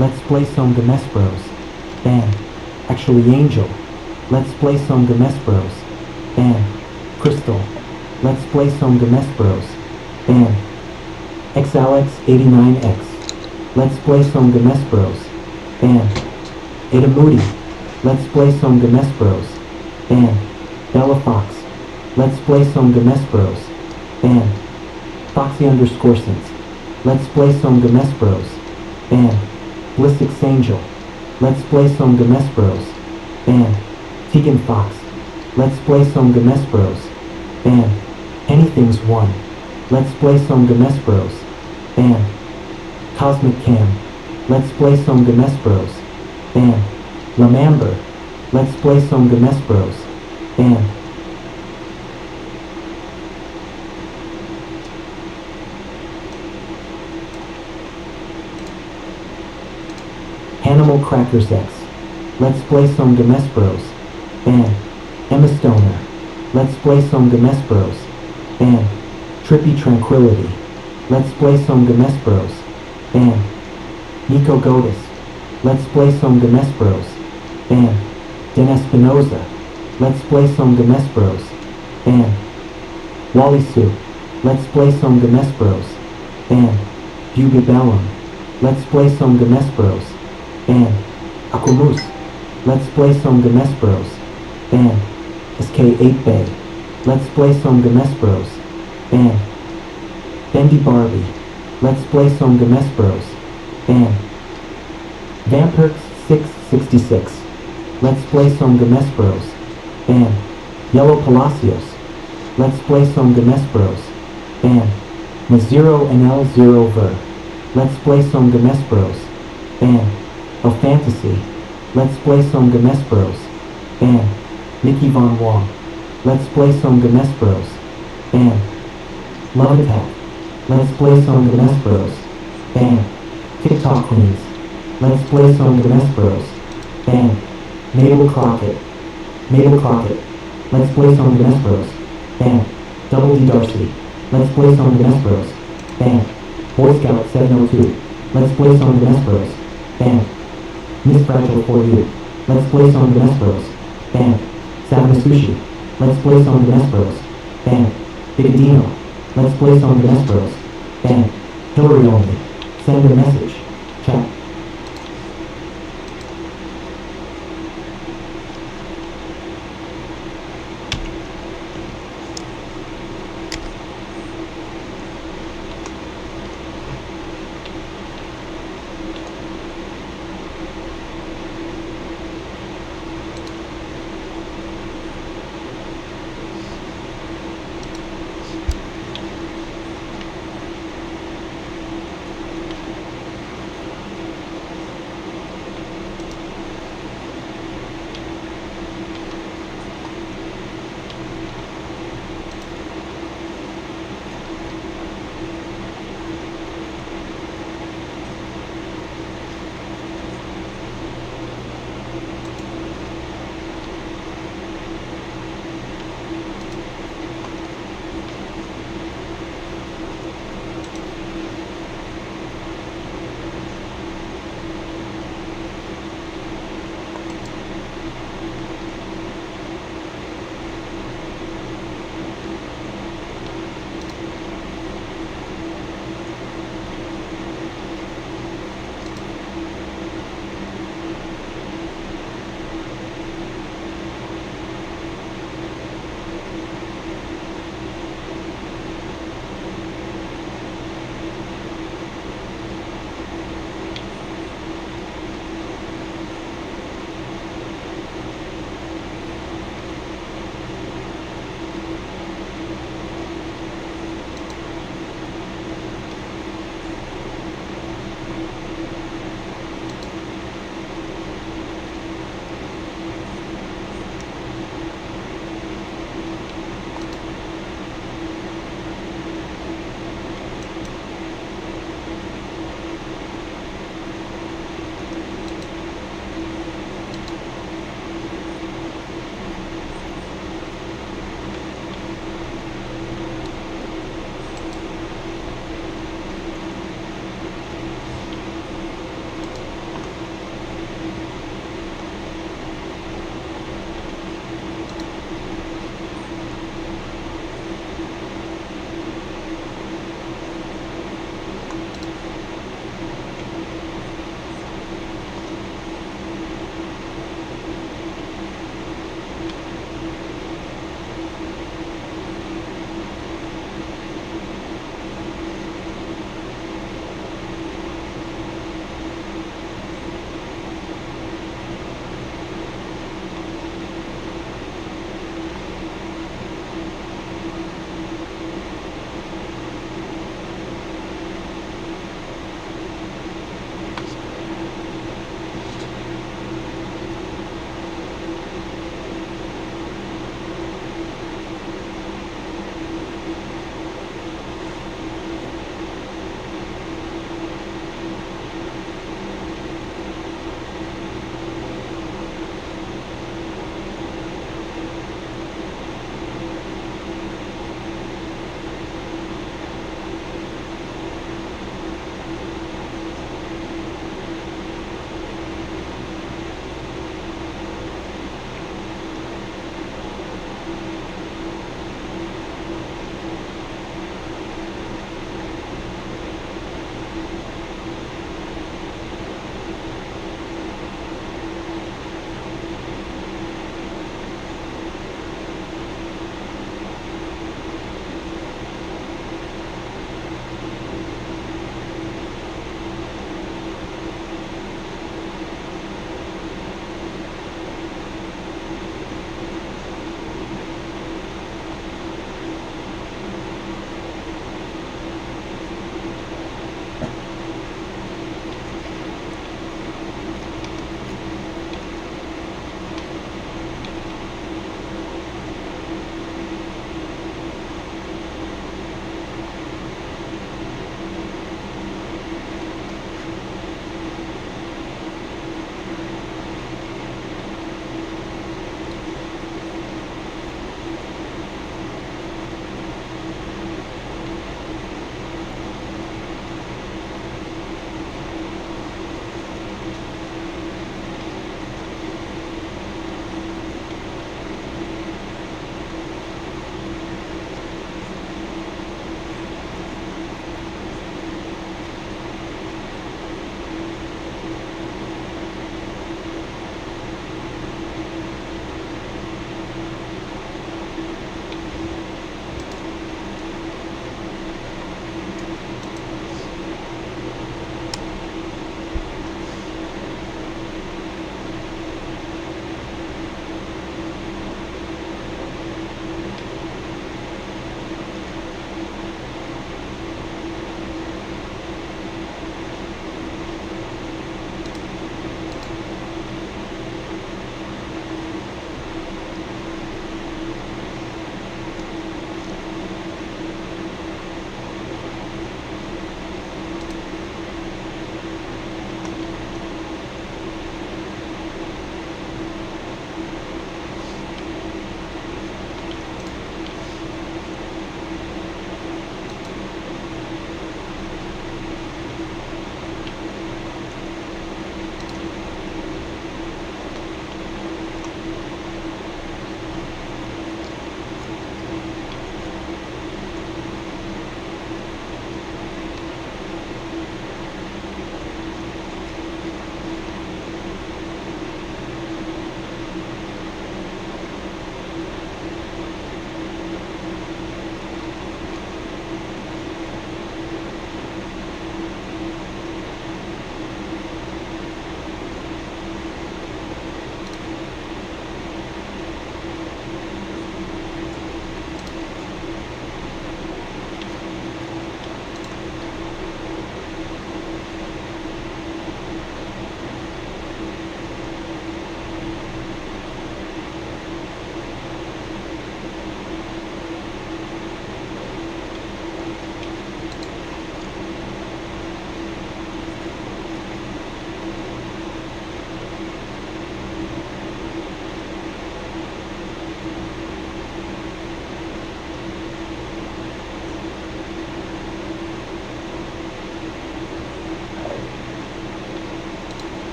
Let's play some Gamespros. Band. Actually Angel. Let's play some Gamespros. Band. Crystal. Let's play some Gamespros. Band. XAlex89X. Let's play some Gamespros. Band. Ada Moody. Let's play some Gamespros. Band. Bella Fox. Let's play some Gamespros. Band. Foxy_Sense. Let's play some Gamespros. Band. Blissix Angel. Let's play some Gamespros. Band. Tegan Fox. Let's play some Gamespros. Band. Anything's One. Let's play some Gamespros. Band. Cosmic Cam. Let's play some Gamespros. Band. Lamamber. Let's play some Gamespros. Band. Animal Crackers X. Let's play some Gamespros. Band. Emma Stoner. Let's play some Gamespros. Band. Trippy Tranquility. Let's play some Gamespros. Band. Nico Godis. Let's play some Gamespros. Band. Den Espinoza. Let's play some Gamespros. Band. Wally Sue. Let's play some Gamespros. Band. Buby Bellum. Let's play some Gamespros. Band. Aquamoose. Let's play some Gamespros. Band. SK8 Bay. Let's play some Gamespros. Band. Bendy Barbie. Let's play some Gamespros. Band. Vampirx 666. Let's play some Gamespros. Band. Yellow Palacios. Let's play some Gamespros. Band. Mazero and L0 Ver. Let's play some Gamespros. Band. Of Fantasy. Let's play some Gamespros. Band. Nikki Von Wong. Let's play some Gamespros. Band. Love Attack. Let's play some Gamespros. Band. TikTok Queens. Let's play some Gamespros. Band. Mabel Crockett. Mabel Crockett. Let's play some Gamespros. Band. Double D Darcy. Let's play some Gamespros. Band. Boy Scout 702. Let's play some Gamespros. Band. Miss Fragile for You. Let's play some Gamespros. Band. Savannah Sushi. Let's play some Gamespros. Band. Bigadino. Let's play some Gamespros. Band. Hillary only. Send a message. Chat.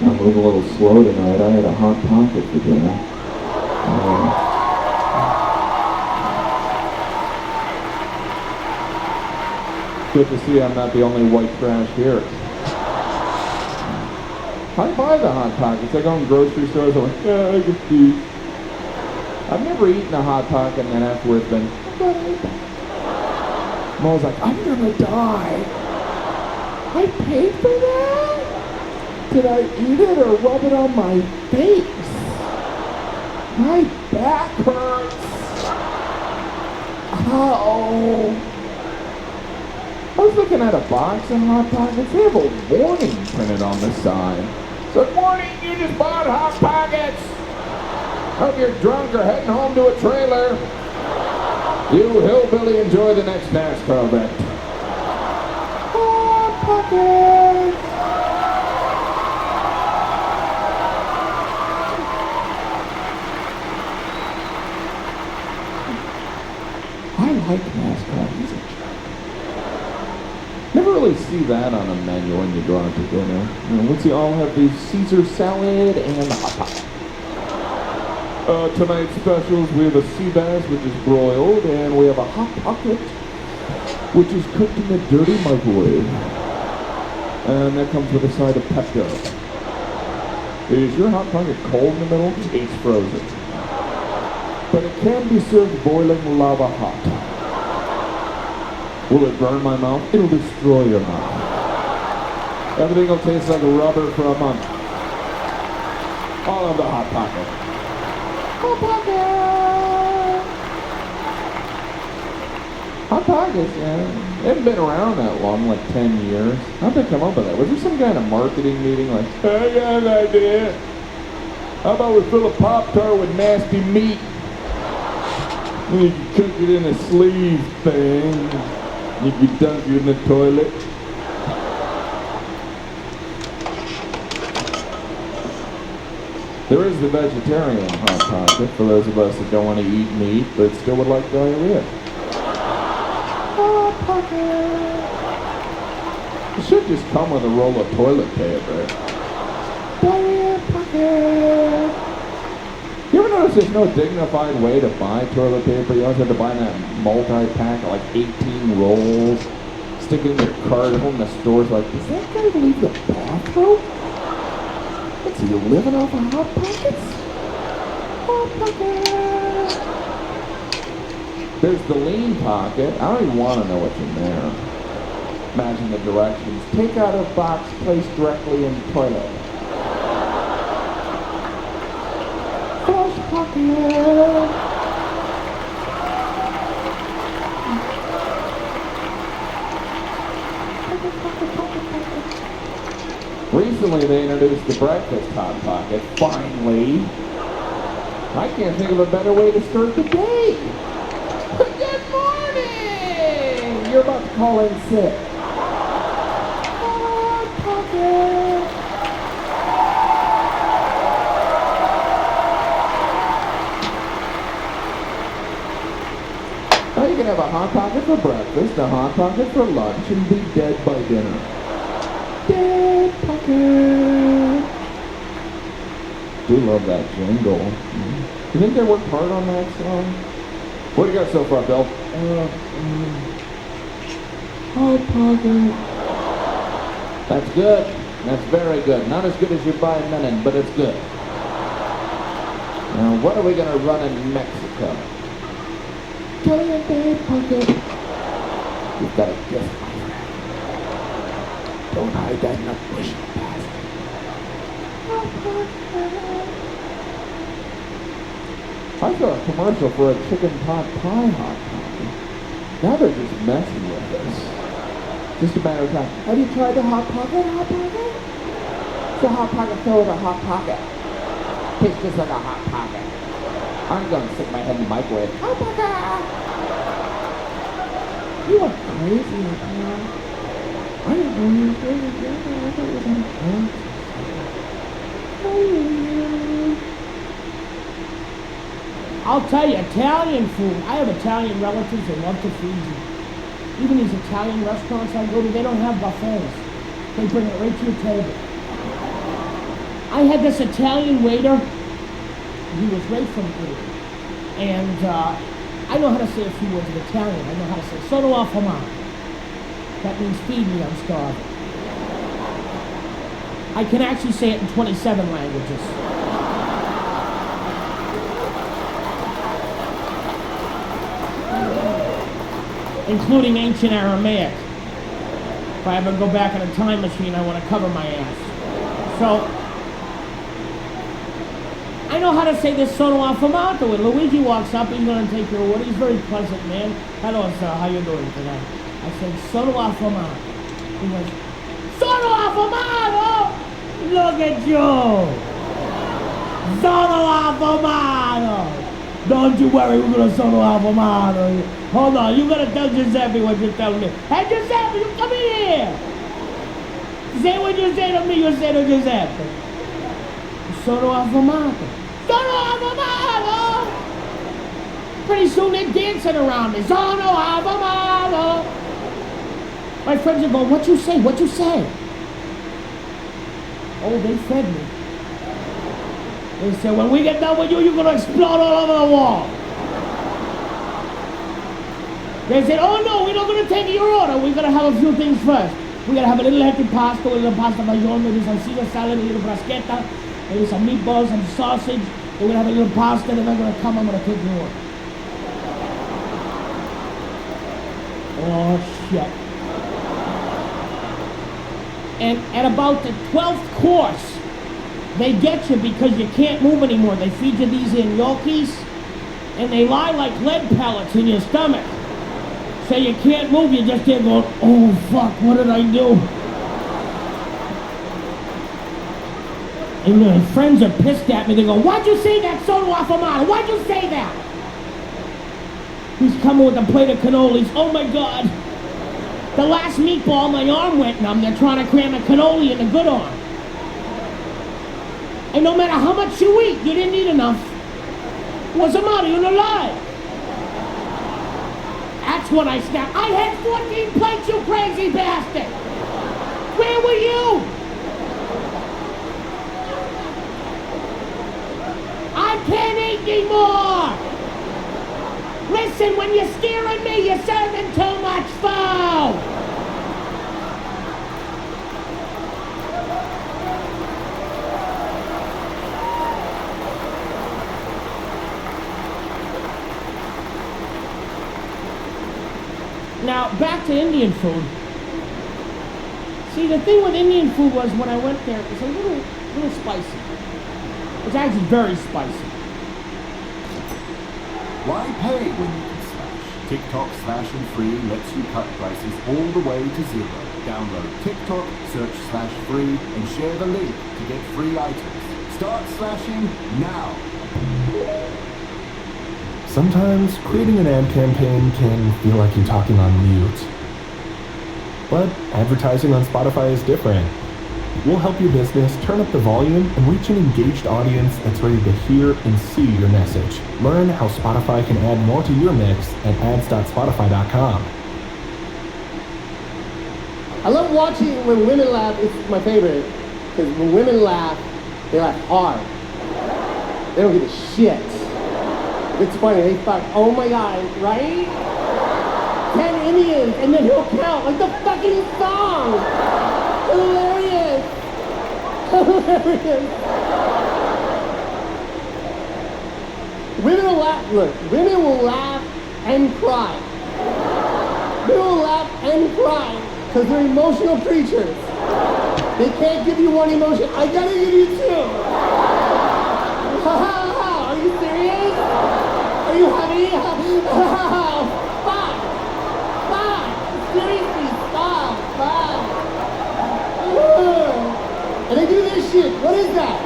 I'm moving a little slow tonight. I had a hot pocket for dinner. Good to see I'm not the only white trash here. I buy the Hot Pockets. I go in grocery stores. I'm like, yeah, I get these. I've never eaten a Hot Pocket and then afterwards been, I'm always like, I'm gonna die. I paid for that? Did I eat it or rub it on my face? My back hurts. Oh. I was looking at a box of Hot Pockets. They have a warning printed on the side. So, warning, you just bought Hot Pockets. Hope you're drunk or heading home to a trailer. You hillbilly, enjoy the next NASCAR event. Hot Pockets. I like NASCAR. He's a jerk. Never really see that on a menu when you go out to dinner. Let's see, I'll have the Caesar salad and the Hot Pocket. Tonight's specials, we have a sea bass, which is broiled, and we have a Hot Pocket, which is cooked in a dirty microwave. And that comes with a side of Pepto. Is your Hot Pocket cold in the middle? It's frozen. But it can be served boiling lava hot. Will it burn my mouth? It'll destroy your mouth. Everything will taste like rubber for a month. All of the Hot Pocket. Hot Pocket! Hot Pockets, yeah. They haven't been around that long, like 10 years. How'd they come up with that? Was there some kind of marketing meeting like, I got an idea. How about we fill a Pop-Tart with nasty meat? And you can cook it in a sleeve thing. You can dunk it in the toilet. There is the vegetarian Hot Pocket for those of us that don't want to eat meat but still would like diarrhea. Hot Pocket. It should just come with a roll of toilet paper. Diarrhea Pocket. You ever notice there's no dignified way to buy toilet paper? You always have to buy that multi-pack of like 18 rolls, stick it in the cart, everyone in the store's like, does that guy leave the bathroom? What's he living off of Hot Pockets? Hot Pocket! There's the lean pocket. I don't even want to know what's in there. Imagine the directions. Take out of box, place directly in toilet. Flush pocket! Recently they introduced the breakfast Hot Pocket, finally. I can't think of a better way to start the day. Good morning! You're about to call in sick. Hot Pocket! Now you can have a Hot Pocket for breakfast, a Hot Pocket for lunch, and be dead by dinner. Dead Pocket. Do love that jingle. You think they worked hard on that song? What do you got so far, Bill? Hot Pocket. That's good. That's very good. Not as good as your by minute, but it's good. Now, what are we going to run in Mexico? Caliente Pocket. You've got a gift. Don't hide that in a bush, bastard. I saw a commercial for a chicken pot pie Hot Pocket. Now they're just messing with us. Just a matter of time. Have you tried the Hot Pocket? Hot Pocket? It's a Hot Pocket filled with a Hot Pocket. Tastes just like a Hot Pocket. I'm going to stick my head in the microwave. Hot Pocket! You are crazy, man. I didn't know you were crazy. I thought you were on I'll tell you, Italian food. I have Italian relatives that love to feed you. Even these Italian restaurants I go to, they don't have buffets. They bring it right to your table. I had this Italian waiter. He was right from Italy. And I know how to say a few words in Italian. I know how to say sono affamato. That means feed me, I'm starving. I can actually say it in 27 languages. Including ancient Aramaic. If I ever go back in a time machine, I want to cover my ass. So, I know how to say this sono affamato. When Luigi walks up, he's going to take your order. He's a very pleasant man. Hello, sir. How you doing today? I said, sono affamato. He goes, sono affamato! Look at you! Sono affamato! Don't you worry, we're going to sono affamato. Hold on, you got to tell Giuseppe what you're telling me. Hey, Giuseppe, you come in here! Say what you say to me, you say to Giuseppe. Sono affamato. Sono affamato! Pretty soon they're dancing around me. Sono affamato! My friends are going, what you say? What you say? Oh, they fed me. They said, when we get done with you, you're going to explode all over the wall. They said, oh no, we're not going to take your order. We're going to have a few things first. We're going to have a little healthy pasta, a little pasta fagioli, maybe some Caesar salad, a little bruschetta, maybe some meatballs, some sausage. We're going to have a little pasta, and then I'm going to come, I'm going to take your order. Oh, shit. And at about the 12th course, they get you because you can't move anymore. They feed you these gnocchis, and they lie like lead pellets in your stomach. So you can't move, you just there going, oh fuck, what did I do? And my friends are pissed at me. They go, why'd you say that, sono affamato? Why'd you say that? He's coming with a plate of cannolis. Oh my God. The last meatball, my arm went numb. They're trying to cram a cannoli in the good arm. And no matter how much you eat, you didn't eat enough. What's the matter? You're alive. That's when I snapped. I had 14 plates, you crazy bastard! Where were you? I can't eat anymore! Listen, when you're scaring me, you're serving too much food! Now, back to Indian food. See, the thing with Indian food was when I went there, it's a little spicy. It's actually very spicy. Why pay when you can slash? TikTok Slash and Free lets you cut prices all the way to zero. Download TikTok, search Slash Free, and share the link to get free items. Start slashing now. Sometimes creating an ad campaign can feel like you're talking on mute. But advertising on Spotify is different. We'll help your business turn up the volume and reach an engaged audience that's ready to hear and see your message. Learn how Spotify can add more to your mix at ads.spotify.com. I love watching when women laugh. It's my favorite. Because when women laugh, they laugh hard. They don't give a shit. It's funny, they fuck, oh my God, right? 10 Indians, and then he'll count like the fucking song. Hilarious. Hilarious. Women will laugh, look, women will laugh and cry. Women will laugh and cry because they're emotional creatures. They can't give you one emotion. I gotta give you two. Are you serious? Are you happy? Fuck! Fuck! Seriously, stop! Fuck! And they do this shit. What is that?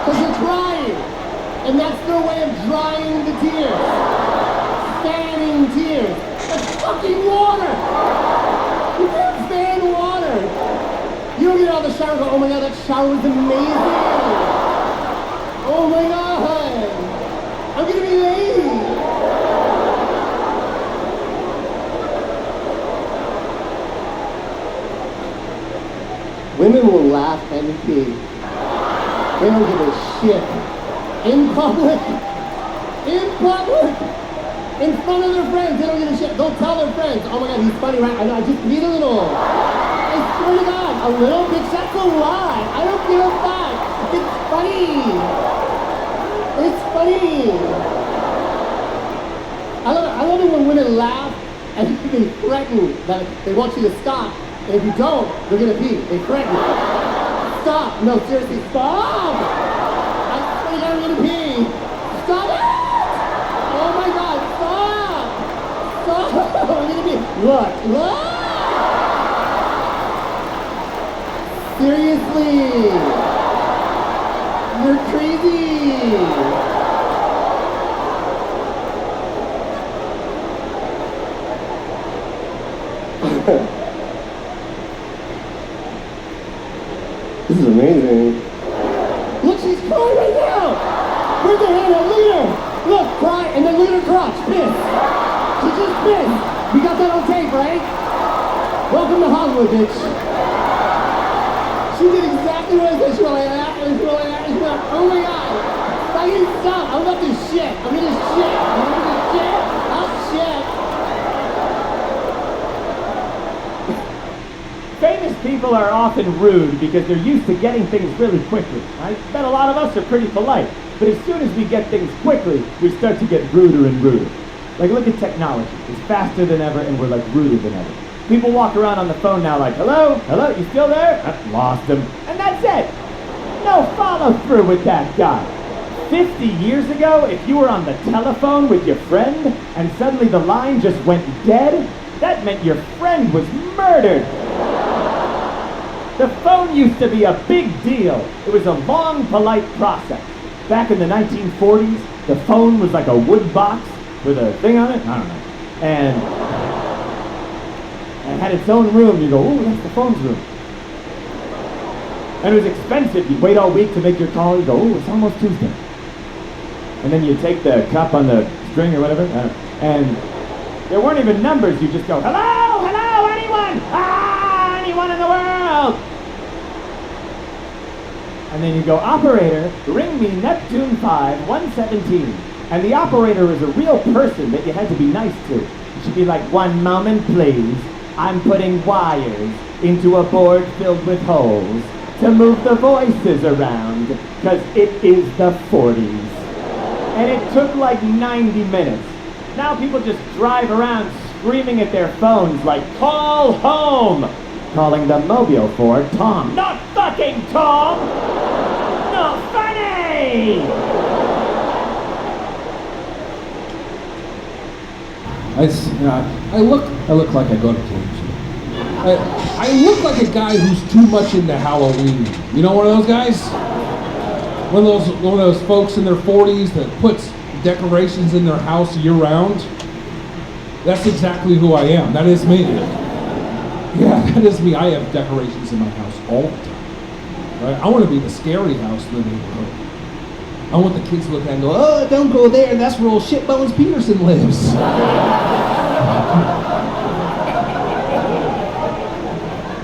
Because they're crying. And that's their way of drying the tears. Fanning tears. That's fucking water! You can't fan water! You don't get out of the shower and go, oh my God, that shower was amazing! Oh my God! I'm gonna be late! Women will laugh and pee. They don't give a shit. In public, in front of their friends, they don't give a shit. They'll tell their friends, oh my god, he's funny, right? I know, I just breathe a little. I swear to God, a little bitch, that's a lie. I don't give a fuck. It's funny. It's funny. I love it when women laugh and they threaten that they want you to stop. And if you don't, they're gonna pee. They threaten. Stop. No, seriously, stop. I swear to God, I'm gonna pee. Stop it. Oh my God, stop. Stop. I'm gonna pee. Look. Seriously. You're crazy. This is amazing. Look, she's crying right now. Where's her hand? Look at her. Look, cry, and then look at her crotch. Pissed. She's just pissed. We got that on tape, right? Welcome to Hollywood, bitch. She did exactly what I said. She went like that, and she went like that, and she went, oh my God. Fucking stop. I'm about to shit. I'm gonna shit. I'm gonna shit. I'll shit. Famous people are often rude because they're used to getting things really quickly. I bet a lot of us are pretty polite, but as soon as we get things quickly, we start to get ruder and ruder. Like, look at technology. It's faster than ever, and we're like ruder than ever. People walk around on the phone now like, hello, you still there? Lost him. And that's it. No follow through with that guy. 50 years ago, if you were on the telephone with your friend and suddenly the line just went dead, that meant your friend was murdered. The phone used to be a big deal. It was a long, polite process. Back in the 1940s, the phone was like a wood box with a thing on it. I don't know. And it had its own room. You go, ooh, that's the phone's room. And it was expensive. You'd wait all week to make your call. You go, ooh, it's almost Tuesday. And then you take the cup on the string or whatever. And there weren't even numbers. You just go, hello, anyone? Anyone in the world? And then you go, operator, ring me Neptune 5, 117. And the operator is a real person that you had to be nice to. You should be like, one moment, please. I'm putting wires into a board filled with holes to move the voices around, because it is the 40s. And it took like 90 minutes. Now people just drive around screaming at their phones like, call home! Calling the mobile for Tom. Not fucking Tom! Not funny! I look like I go to cage. I look like a guy who's too much into Halloween. You know, one of those guys? One of those folks in their 40s that puts decorations in their house year round. That's exactly who I am. That is me. Yeah, that is me. I have decorations in my house all the time. Right? I want to be the scary house in the neighborhood. I want the kids to look at it and go, oh, don't go there, that's where old Shitbones Peterson lives.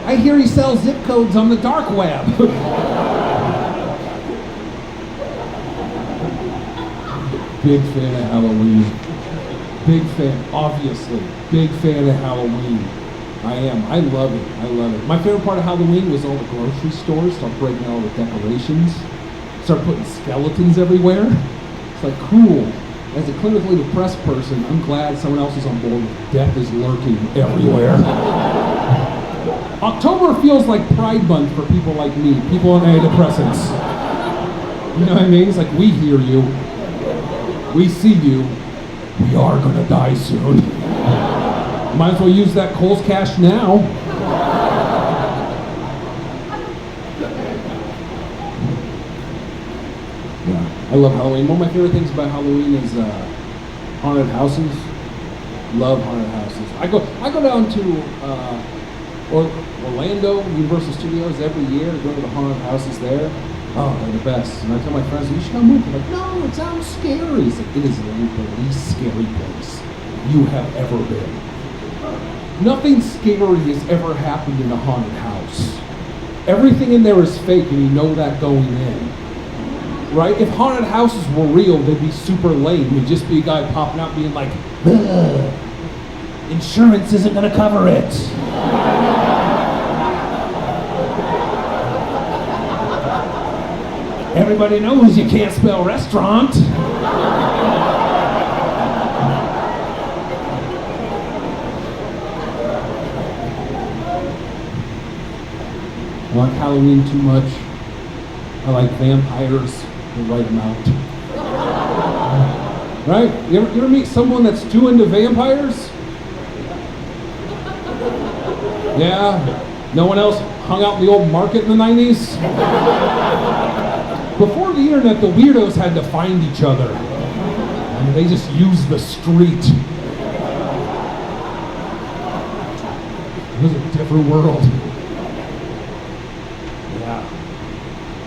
I hear he sells zip codes on the dark web. Big fan of Halloween. Big fan, obviously. Big fan of Halloween. I am. I love it. My favorite part of Halloween was all the grocery stores start breaking all the decorations. Start putting skeletons everywhere. It's like, cool. As a clinically depressed person, I'm glad someone else is on board with death is lurking everywhere. October feels like Pride Month for people like me, people on antidepressants. You know what I mean? It's like, we hear you. We see you. We are gonna die soon. Might as well use that Kohl's cash now. Yeah, I love Halloween. One of my favorite things about Halloween is haunted houses. Love haunted houses. I go down to Orlando, Universal Studios every year to go to the haunted houses there. Oh, they're the best. And I tell my friends, you should come with me. Like, no, it sounds scary. It's like, it is the least scary place you have ever been. Nothing scary has ever happened in a haunted house. Everything in there is fake, and you know that going in. right? If haunted houses were real, they'd be super lame. It'd just be a guy popping out being like, "Ugh, insurance isn't gonna cover it." Everybody knows you can't spell restaurant. I like Halloween too much. I like vampires the right amount. Right? You ever meet someone that's too into vampires? Yeah? No one else hung out in the old market in the 90s? Before the internet, the weirdos had to find each other. And they just used the street. It was a different world. Yeah.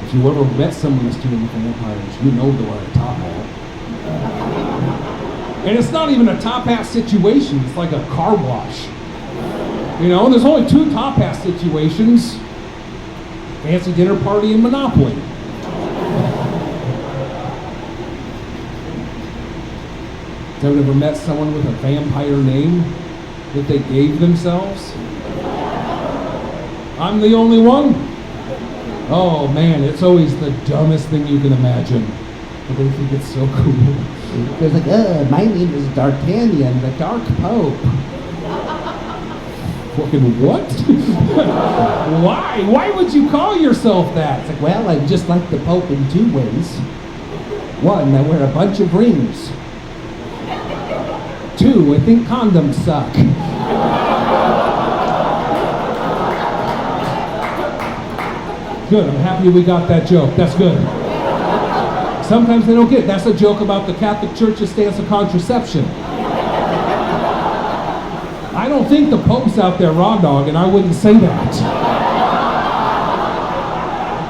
If you ever met someone that's doing vampires, you know they're wearing a top hat. And it's not even a top hat situation, it's like a car wash. You know, and there's only two top hat situations. Fancy dinner party and Monopoly. Have you ever met someone with a vampire name that they gave themselves? I'm the only one? Oh man, it's always the dumbest thing you can imagine. But they think it's so cool. They're like, my name is D'Artagnan, the Dark Pope. Fucking what? Why? Why would you call yourself that? It's like, well, I'm just like the Pope in two ways. One, I wear a bunch of rings. Two, I think condoms suck. Good, I'm happy we got that joke. That's good. Sometimes they don't get it. That's a joke about the Catholic Church's stance on contraception. I don't think the Pope's out there raw dog, and I wouldn't say that.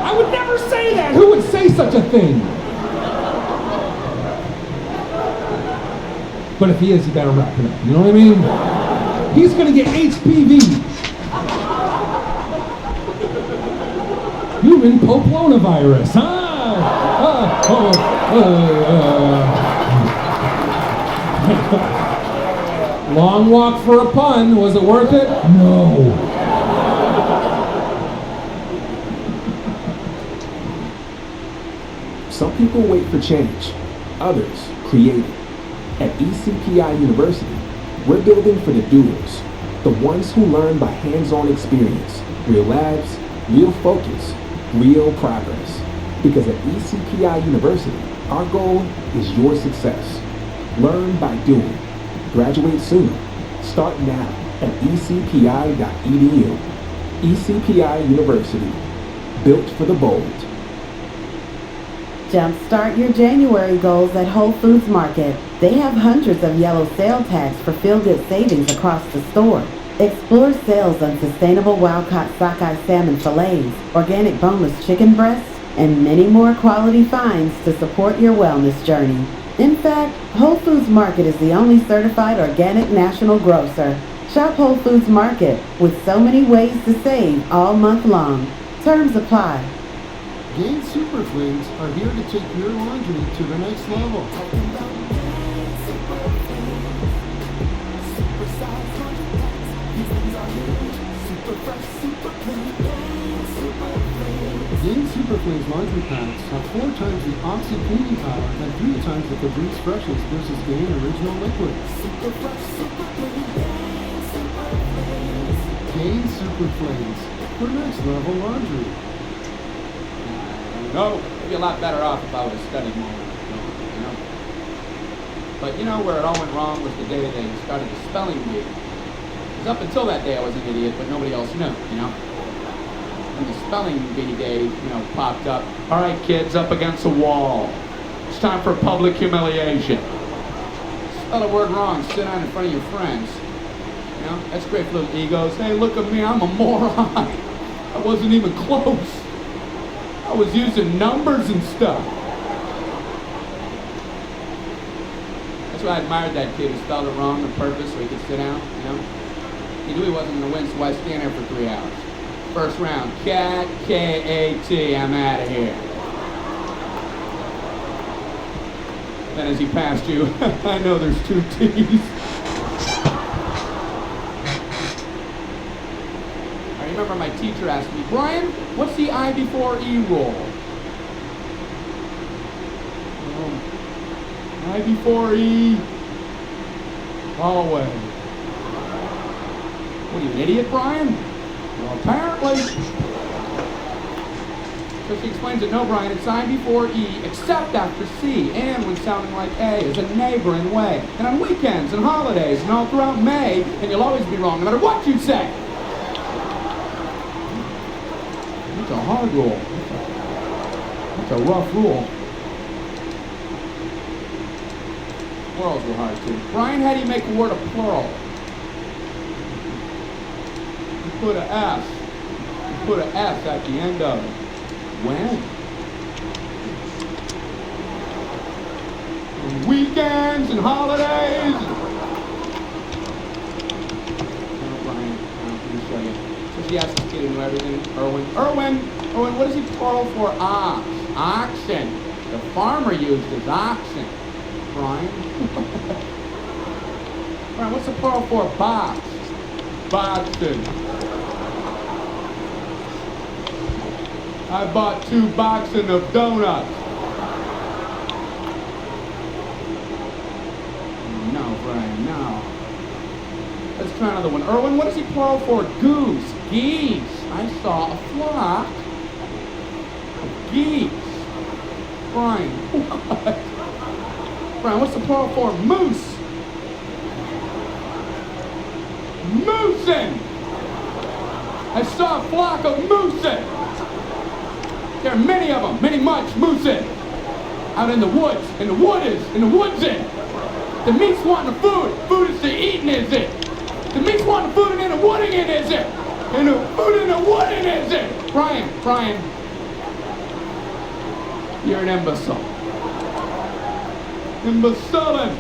I would never say that. Who would say such a thing? But if he is, you better wrap it up. You know what I mean? He's gonna get HPV. Human papillomavirus, huh? Long walk for a pun. Was it worth it? No. Some people wait for change, others create it. At ECPI University, we're building for the doers, the ones who learn by hands-on experience, real labs, real focus, real progress. Because at ECPI University, our goal is your success. Learn by doing. Graduate sooner. Start now at ecpi.edu. ECPI University, built for the bold. Jumpstart your January goals at Whole Foods Market. They have hundreds of yellow sale tags for feel-good savings across the store. Explore sales on sustainable wild-caught sockeye salmon fillets, organic boneless chicken breasts, and many more quality finds to support your wellness journey. In fact, Whole Foods Market is the only certified organic national grocer. Shop Whole Foods Market with so many ways to save all month long. Terms apply. Gain Super Flings are here to take your laundry to the next level. Gain Super Flings laundry packs have 4 times the Oxy cleaning power and 3 times the Febreze freshness versus Gain Original Liquid. Gain Super Flings for next level laundry. No, I'd be a lot better off if I would have studied more, you know. But you know where it all went wrong was the day they started the spelling bee. Because up until that day I was an idiot, but nobody else knew, you know. When the spelling bee day, you know, popped up. All right, kids, up against a wall. It's time for public humiliation. Spell a word wrong, sit down in front of your friends. You know, that's great for little egos. Hey, look at me, I'm a moron. I wasn't even close. I was using numbers and stuff. That's why I admired that kid who spelled it wrong on purpose so he could sit down, you know. He knew he wasn't going to win, so why stand there for 3 hours? First round, cat, K-A-T, I'm out of here. Then as he passed you, I know there's two T's. I remember my teacher asked me, Brian, what's the I before E rule? I before E, always. What are you, an idiot, Brian? Well, apparently. So she explains it, no, Brian, it's I before E, except after C, and when sounding like A is a neighboring way. And on weekends and holidays and all throughout May, and you'll always be wrong no matter what you say. That's a hard rule. That's a rough rule. Plurals were hard too. Brian, how do you make a word a plural? You put a S. You put a S at the end of it. When? On weekends and holidays. Oh, Brian, let me show you. So she asked this kid who knew everything. Erwin, what is he plural for? Ox. Oxen. The farmer used his oxen. Brian? Brian, what's the plural for box? Boxen. I bought 2 boxes of donuts. No, Brian, no. Let's try another one. Erwin, what is he plural for? Goose. Geese. I saw a flock of geese. Brian, what? Brian, what's the plural for moose? Moosin! I saw a flock of moosin! There are many of them, many much moosin! Out in the woods, in the woodsin! The meat's wanting the food is the eating, is it? The meat's wanting the food and then the wooding in, is it? And the food and the wooding, is it? Brian, you're an imbecile. Imbecile.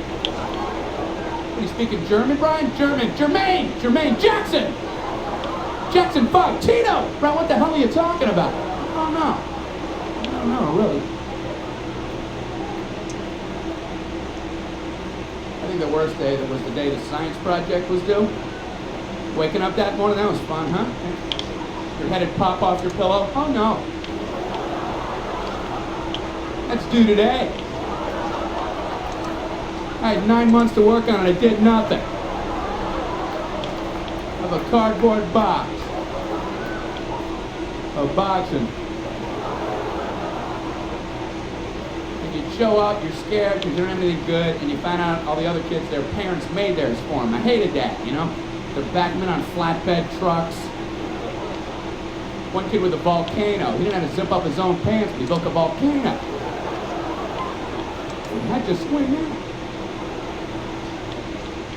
Are you speaking German, Brian? Jermaine Jackson. Jackson 5. Tito. Brian, what the hell are you talking about? I don't know, really. I think the worst day was the day the science project was due. Waking up that morning, that was fun, huh? Your head would pop off your pillow. Oh no. That's due today. I had 9 months to work on it. I did nothing. Of a cardboard box. Of boxing. And you show up, you're scared because you don't have anything good, and you find out all the other kids, their parents made theirs for them. I hated that, you know? They're backing in on flatbed trucks. One kid with a volcano. He didn't have to zip up his own pants, but he built a volcano. And I just went in.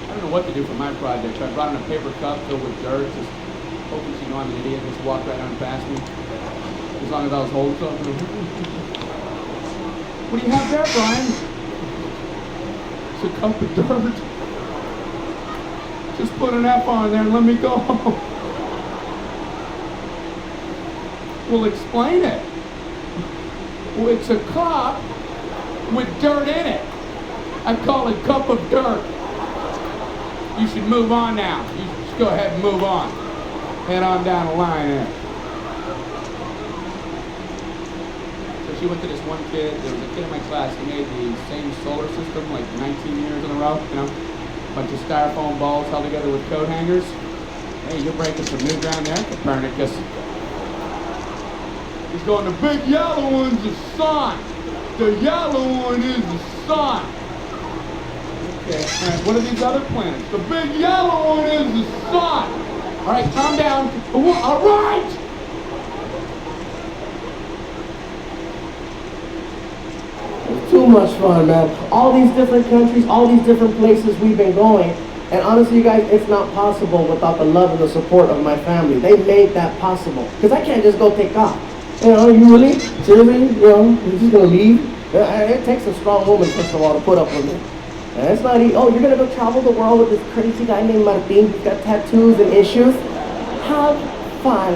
I don't know what to do for my project, so I brought in a paper cup filled with dirt, just hoping she knew I'm an idiot, just walked right on past me. As long as I was holding something. What do you have there, Brian? It's a cup of dirt. Just put an F on there and let me go. Well, explain it. Well, it's a cup with dirt in it. I call it cup of dirt. You should move on now. You should just go ahead and move on. Head on down the line there. So she went to this one kid. There was a kid in my class. He made the same solar system like 19 years in a row. You know, bunch of styrofoam balls held together with coat hangers. Hey, you're breaking some new ground there, Copernicus. He's going, the big yellow one's the sun. The yellow one is the sun. Okay, all right, what are these other planets? The big yellow one is the sun. All right, calm down. All right. It's too much fun, man. All these different countries, all these different places we've been going. And honestly, you guys, it's not possible without the love and the support of my family. They made that possible. Because I can't just go take off. You know, you really? Seriously? You know, you're just going to leave? It takes a strong woman, first of all, to put up with me. And it's not easy. Oh, you're going to go travel the world with this crazy guy named Martin who's got tattoos and issues? Have fun.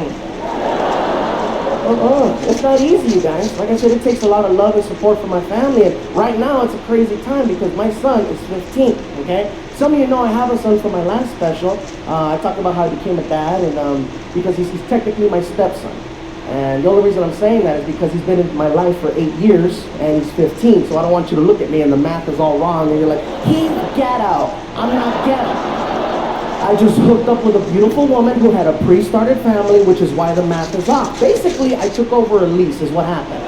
It's not easy, you guys. Like I said, it takes a lot of love and support from my family. And right now, it's a crazy time because my son is 15, okay? Some of you know I have a son from my last special. I talked about how I became a dad, and because he's technically my stepson. And the only reason I'm saying that is because he's been in my life for 8 years, and he's 15, so I don't want you to look at me and the math is all wrong, and you're like, he's ghetto. I'm not ghetto. I just hooked up with a beautiful woman who had a pre-started family, which is why the math is off. Basically, I took over a lease is what happened.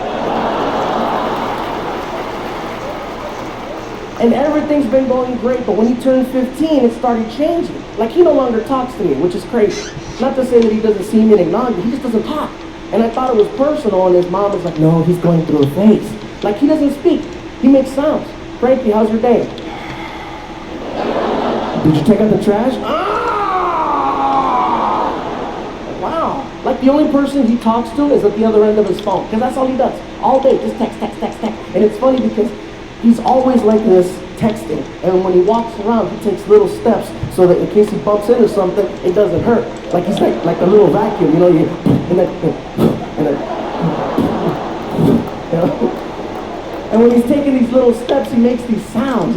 And everything's been going great, but when he turned 15, it started changing. Like, he no longer talks to me, which is crazy. Not to say that he doesn't see me and acknowledge me, he just doesn't talk. And I thought it was personal, and his mom was like, no, he's going through a phase. Like, he doesn't speak. He makes sounds. Frankie, how's your day? Did you take out the trash? Wow. Like, the only person he talks to is at the other end of his phone, because that's all he does. All day, just text. And it's funny because he's always like this, texting. And when he walks around, he takes little steps so that in case he bumps into something, it doesn't hurt. Like he's like a little vacuum, you know, you know? And when he's taking these little steps, he makes these sounds.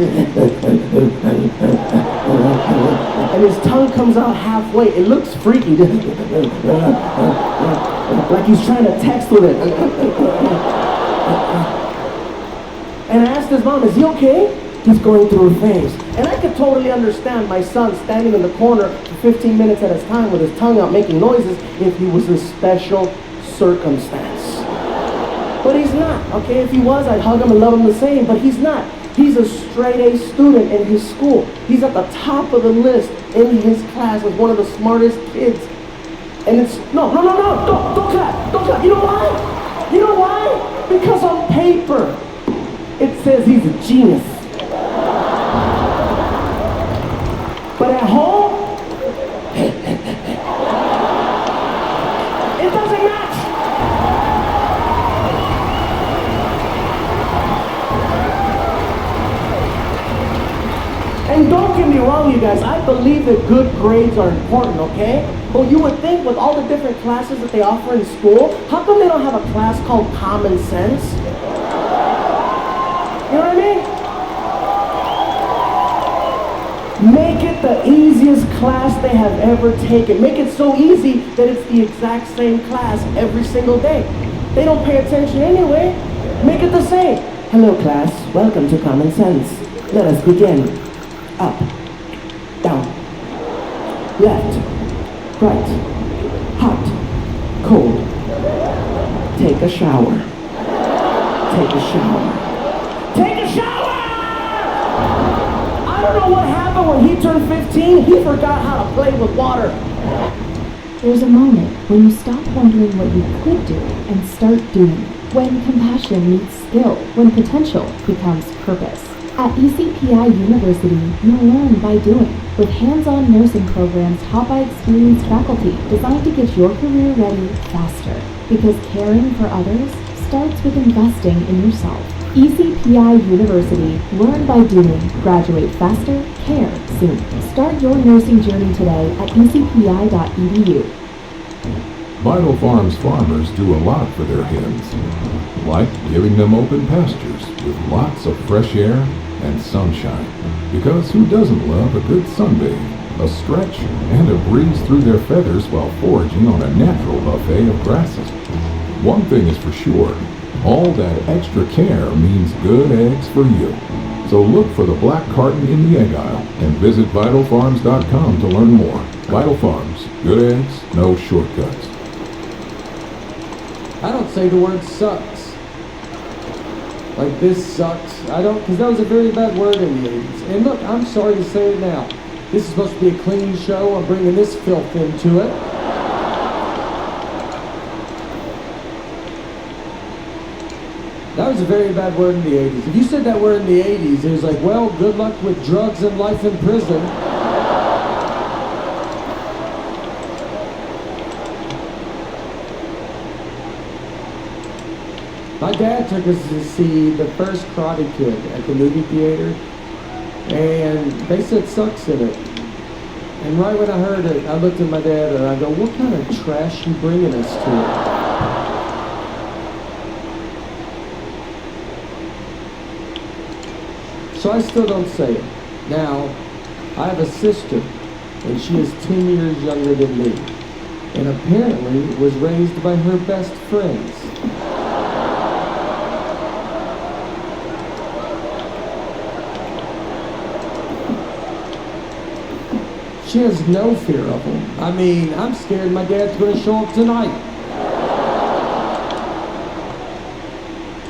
And his tongue comes out halfway. It looks freaky. Like he's trying to text with it. And I asked his mom, is he okay? He's going through a phase. And I could totally understand my son standing in the corner for 15 minutes at a time with his tongue out making noises if he was a special circumstance. But he's not, okay? If he was, I'd hug him and love him the same, but he's not. He's a straight A student in his school. He's at the top of the list in his class as one of the smartest kids. And it's, no, don't clap. You know why? You know why? Because on paper, it says he's a genius. But at home, it doesn't match. And don't get me wrong, you guys, I believe that good grades are important, okay? But you would think with all the different classes that they offer in school, how come they don't have a class called Common Sense? You know what I mean? Make it the easiest class they have ever taken. Make it so easy that it's the exact same class every single day. They don't pay attention anyway. Make it the same. Hello class, welcome to Common Sense. Let us begin. Up, down, left, right, hot, cold. Take a shower. Take a shower. Take a shower! I don't know what happened when he turned 15. He forgot how to play with water. There's a moment when you stop wondering what you could do and start doing it. When compassion meets skill. When potential becomes purpose. At ECPI University, you learn by doing, with hands-on nursing programs taught by experienced faculty designed to get your career ready faster. Because caring for others starts with investing in yourself. ECPI University. Learn by doing. Graduate faster. Care soon. Start your nursing journey today at ecpi.edu. Vital Farms farmers do a lot for their hens, like giving them open pastures with lots of fresh air and sunshine. Because who doesn't love a good sunbathe, a stretch, and a breeze through their feathers while foraging on a natural buffet of grasses? One thing is for sure, all that extra care means good eggs for you. So look for the black carton in the egg aisle and visit vitalfarms.com to learn more. Vital Farms, good eggs, no shortcuts. I don't say the word sucks. Like this sucks. I don't, because that was a very bad word in the 80s. And look, I'm sorry to say it now. This is supposed to be a clean show. I'm bringing this filth into it. That was a very bad word in the 80s. If you said that word in the 80s, it was like, well, good luck with drugs and life in prison. My dad took us to see the first Karate Kid at the movie theater, and they said sucks in it. And right when I heard it, I looked at my dad and I go, what kind of trash you bringing us to? So I still don't say it. Now, I have a sister, and she is 10 years younger than me, and apparently was raised by her best friends. She has no fear of them. I mean, I'm scared my dad's going to show up tonight.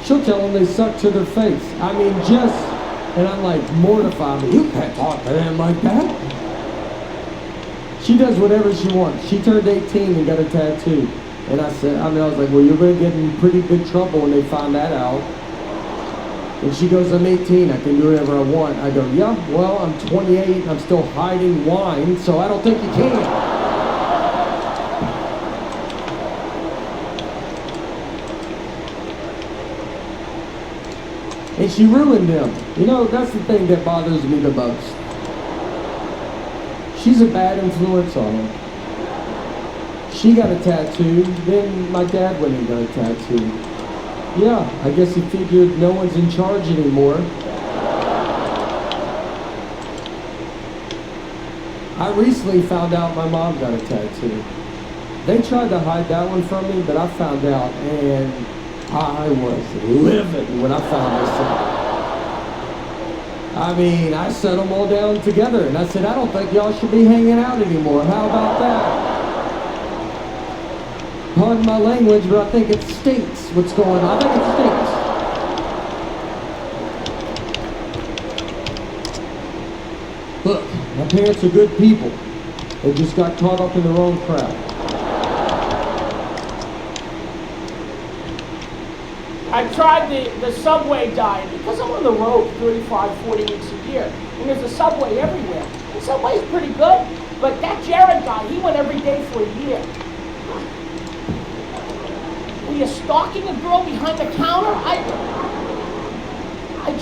She'll tell them they suck to their face. I mean, and I'm like, mortify me. You can't talk to them like that. She does whatever she wants. She turned 18 and got a tattoo. And I was like, well, you're going to get in pretty big trouble when they find that out. And she goes, I'm 18, I can do whatever I want. I go, yeah, well, I'm 28, I'm still hiding wine, so I don't think you can. And she ruined them. You know, that's the thing that bothers me the most. She's a bad influence on them. She got a tattoo, then my dad went and got a tattoo. Yeah, I guess he figured no one's in charge anymore. I recently found out my mom got a tattoo. They tried to hide that one from me, but I found out, and I was livid when I found this out. I mean, I set them all down together, and I said, I don't think y'all should be hanging out anymore. How about that? Pardon my language, but I think it stinks what's going on. I think it stinks. Look, my parents are good people. They just got caught up in their own crowd. I tried the Subway diet because I'm on the road 35, 40 weeks a year. And there's a Subway everywhere. And Subway's pretty good. But that Jared guy, he went every day for a year. Were you stalking a girl behind the counter? I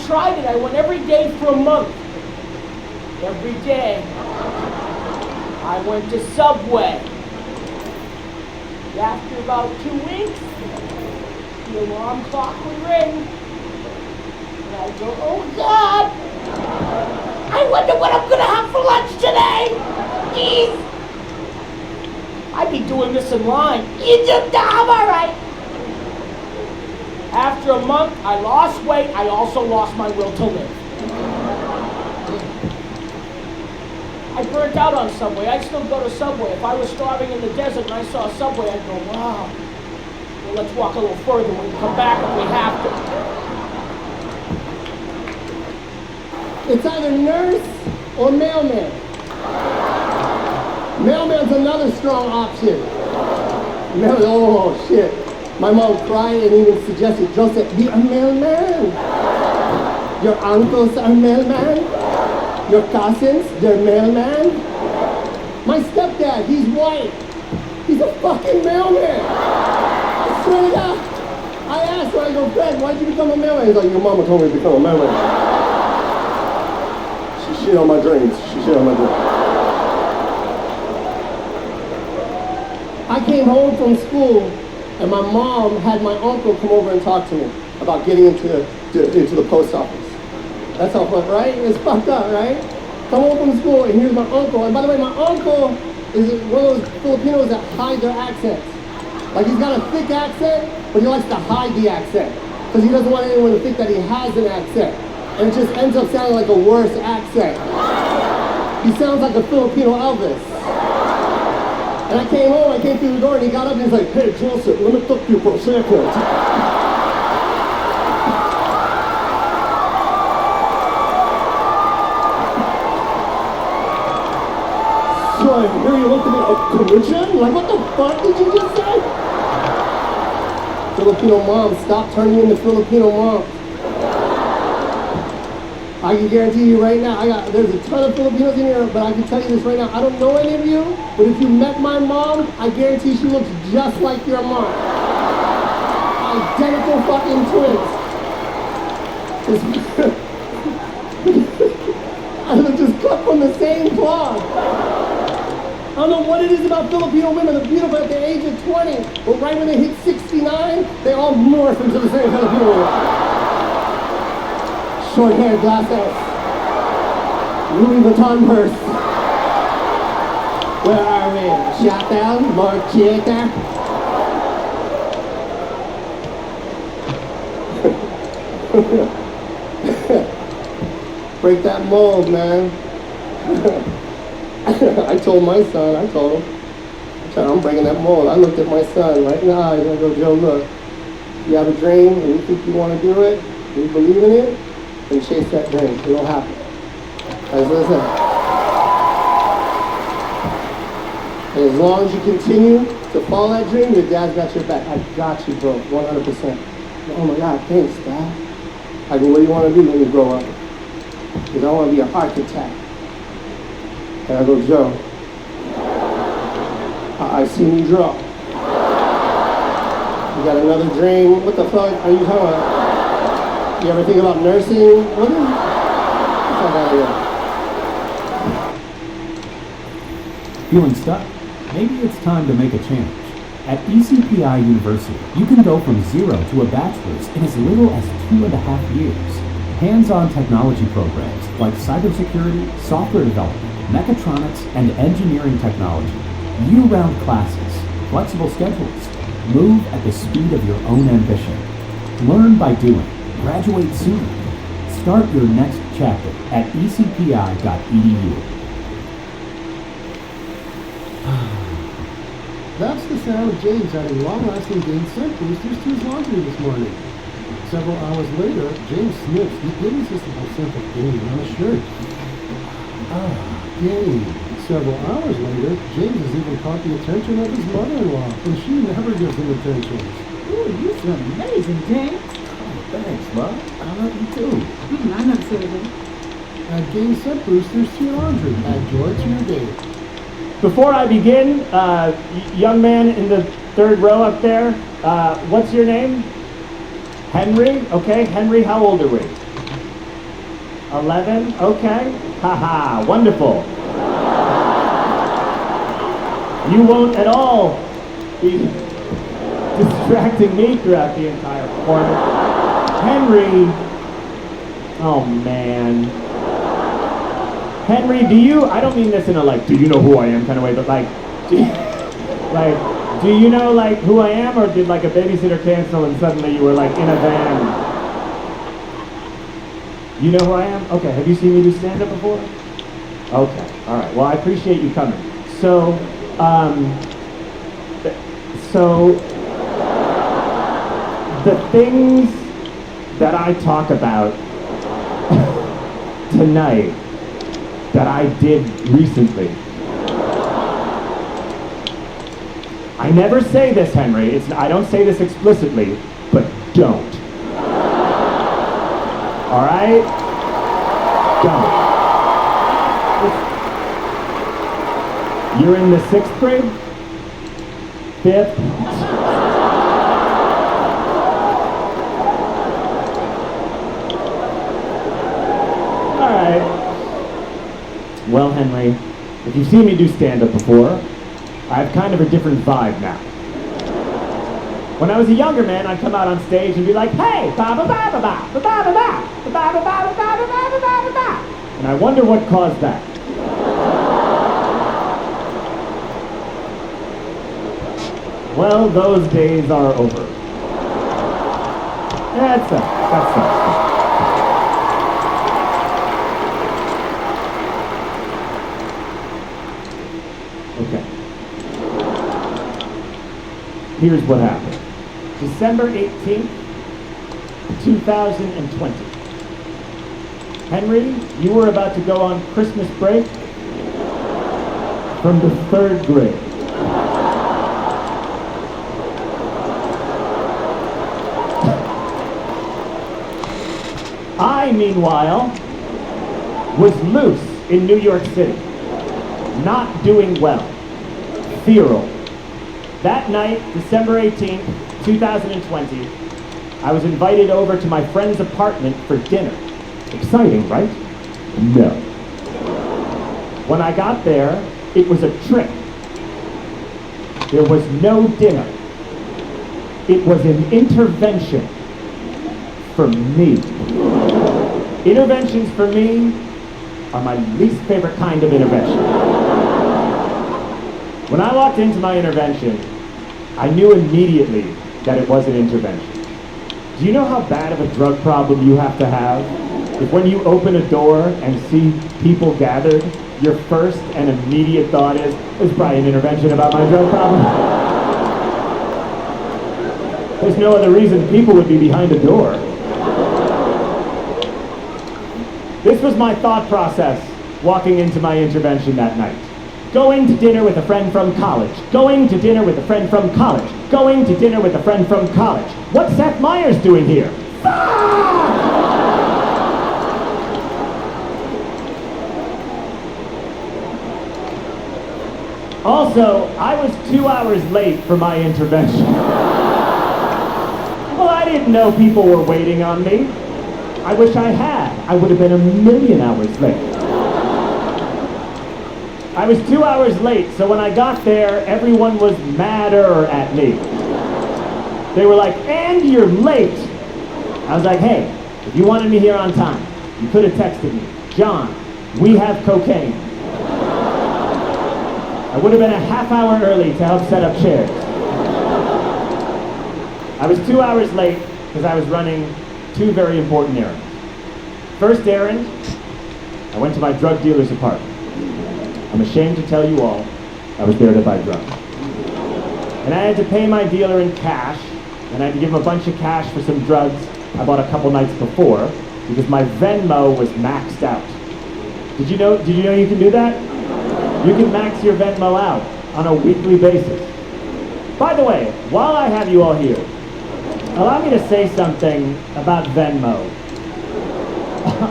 tried it. I went every day for a month. Every day. I went to Subway. After about 2 weeks, the alarm clock would ring. And I'd go, oh God! I wonder what I'm gonna have for lunch today! Jeez! I'd be doing this in line. You do dumb, all right. After a month, I lost weight. I also lost my will to live. I burnt out on Subway. I'd still go to Subway. If I was starving in the desert and I saw a Subway, I'd go, wow. Well, let's walk a little further. We can come back if we have to. It's either nurse or mailman. Mailman's another strong option. Oh, shit. My mom cried and even suggested, Joseph, be a mailman. Your uncles are mailman. Your cousins, they're mailman. My stepdad, he's white. He's a fucking mailman. I swear to God. I asked when I go, Fred, why'd you become a mailman? He's like, your mama told me to become a mailman. She shit on my dreams. She shit on my dreams. I came home from school, and my mom had my uncle come over and talk to me about getting into the post office. That's how fun, right? It's fucked up, right? Come home from school, and here's my uncle. And by the way, my uncle is one of those Filipinos that hide their accents. Like, he's got a thick accent, but he likes to hide the accent. Because he doesn't want anyone to think that he has an accent. And it just ends up sounding like a worse accent. He sounds like a Filipino Elvis. And I came home, I came through the door, and he got up and he's like, hey, Joseph, let me talk to you for a second. So I hear you looked at me, a commission? Like, what the fuck did you just say? Filipino mom, stop turning into Filipino mom. I can guarantee you right now, there's a ton of Filipinos in here, but I can tell you this right now, I don't know any of you, but if you met my mom, I guarantee she looks just like your mom. Identical fucking twins. They're just cut from the same cloth. I don't know what it is about Filipino women. They're beautiful at the age of 20, but right when they hit 69, they all morph into the same Filipino woman. short hair, glasses, Louis Vuitton purse. Where are we? Chantal, Marchieta? Break that mold, man. I told him, I'm breaking that mold. I looked at my son right in the eyes and I go, Joe, look, you have a dream and you think you want to do it, and you believe in it, then chase that dream. It'll happen. As I said. And as long as you continue to follow that dream, your dad's got your back. I got you, bro, 100%. Oh my God, thanks, Dad. I go, what do you want to do when you grow up? Because I want to be an architect. And I go, Joe, I seen you draw. You got another dream? What the fuck are you talking about? You ever think about nursing? What the fuck out of here? Feeling stuck? Maybe it's time to make a change. At ECPI University, you can go from 0 to a bachelor's in as little as 2.5 years. Hands-on technology programs like cybersecurity, software development, mechatronics, and engineering technology. Year-round classes, flexible schedules. Move at the speed of your own ambition. Learn by doing. Graduate sooner. Start your next chapter at ecpi.edu. That's the sound of James adding long-lasting gain scent boosters to his laundry this morning. Several hours later, James sniffs the irresistible scent of gain on his shirt. Gain. Several hours later, James has even caught the attention of his mother-in-law, and she never gives him attention. Ooh, you smell amazing, James. Oh, thanks, Mom. I love you too. I know Susan. Add gain scent boosters to your laundry. Add joy to your day. Before I begin, young man in the third row up there, what's your name? Henry? Okay, Henry, how old are we? 11? Okay. Haha, wonderful. You won't at all be distracting me throughout the entire performance. Henry, oh man. Henry, I don't mean this in a do you know who I am kind of way, but do you know who I am, or did a babysitter cancel and suddenly you were in a van? You know who I am? Okay, have you seen me do stand-up before? Okay, all right, well I appreciate you coming. So the things that I talk about tonight that I did recently. I never say this, Henry. I don't say this explicitly, but don't. All right? Don't. You're in the 6th grade? 5th? All right. Well, Henry, if you've seen me do stand-up before, I have kind of a different vibe now. When I was a younger man, I'd come out on stage and be like, hey, ba-ba-ba-ba-ba, ba-ba-ba-ba, ba-ba-ba-ba-ba-ba-ba-ba-ba. And I wonder what caused that. Well, those days are over. That's it. Okay. Here's what happened. December 18th, 2020. Henry, you were about to go on Christmas break from the 3rd grade. I, meanwhile, was loose in New York City, not doing well, feral. That night, December 18th, 2020, I was invited over to my friend's apartment for dinner. Exciting, right? No. When I got there, it was a trick. There was no dinner. It was an intervention for me. Interventions for me are my least favorite kind of intervention. When I walked into my intervention, I knew immediately that it was an intervention. Do you know how bad of a drug problem you have to have? If when you open a door and see people gathered, your first and immediate thought is, there's probably an intervention about my drug problem. There's no other reason people would be behind a door. This was my thought process walking into my intervention that night. Going to dinner with a friend from college. Going to dinner with a friend from college. Going to dinner with a friend from college. What's Seth Meyers doing here? Also, I was 2 hours late for my intervention. Well, I didn't know people were waiting on me. I wish I had. I would have been a million hours late. I was 2 hours late, so when I got there, everyone was madder at me. They were like, and you're late. I was like, hey, if you wanted me here on time, you could have texted me. John, we have cocaine. I would have been a half hour early to help set up chairs. I was 2 hours late because I was running 2 very important errands. First errand, I went to my drug dealer's apartment. I'm ashamed to tell you all, I was there to buy drugs. And I had to pay my dealer in cash, and I had to give him a bunch of cash for some drugs I bought a couple nights before, because my Venmo was maxed out. Did you know you can do that? You can max your Venmo out on a weekly basis. By the way, while I have you all here, allow me to say something about Venmo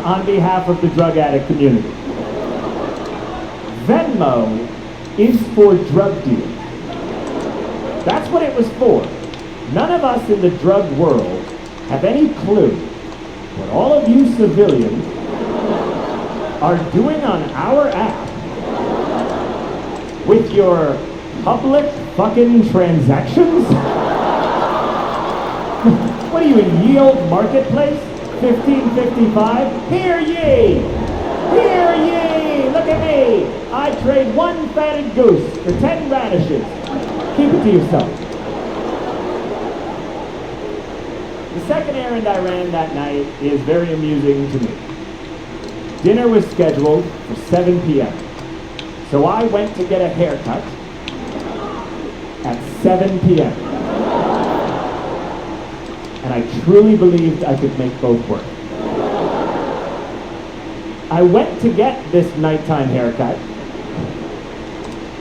on behalf of the drug addict community. Venmo is for drug dealers. That's what it was for. None of us in the drug world have any clue what all of you civilians are doing on our app with your public fucking transactions. What are you, in Yield Marketplace? 1555? Hear ye! Hear ye! Look at me! I trade 1 fatted goose for 10 radishes. Keep it to yourself. The second errand I ran that night is very amusing to me. Dinner was scheduled for 7 p.m. So I went to get a haircut at 7 p.m. And I truly believed I could make both work. I went to get this nighttime haircut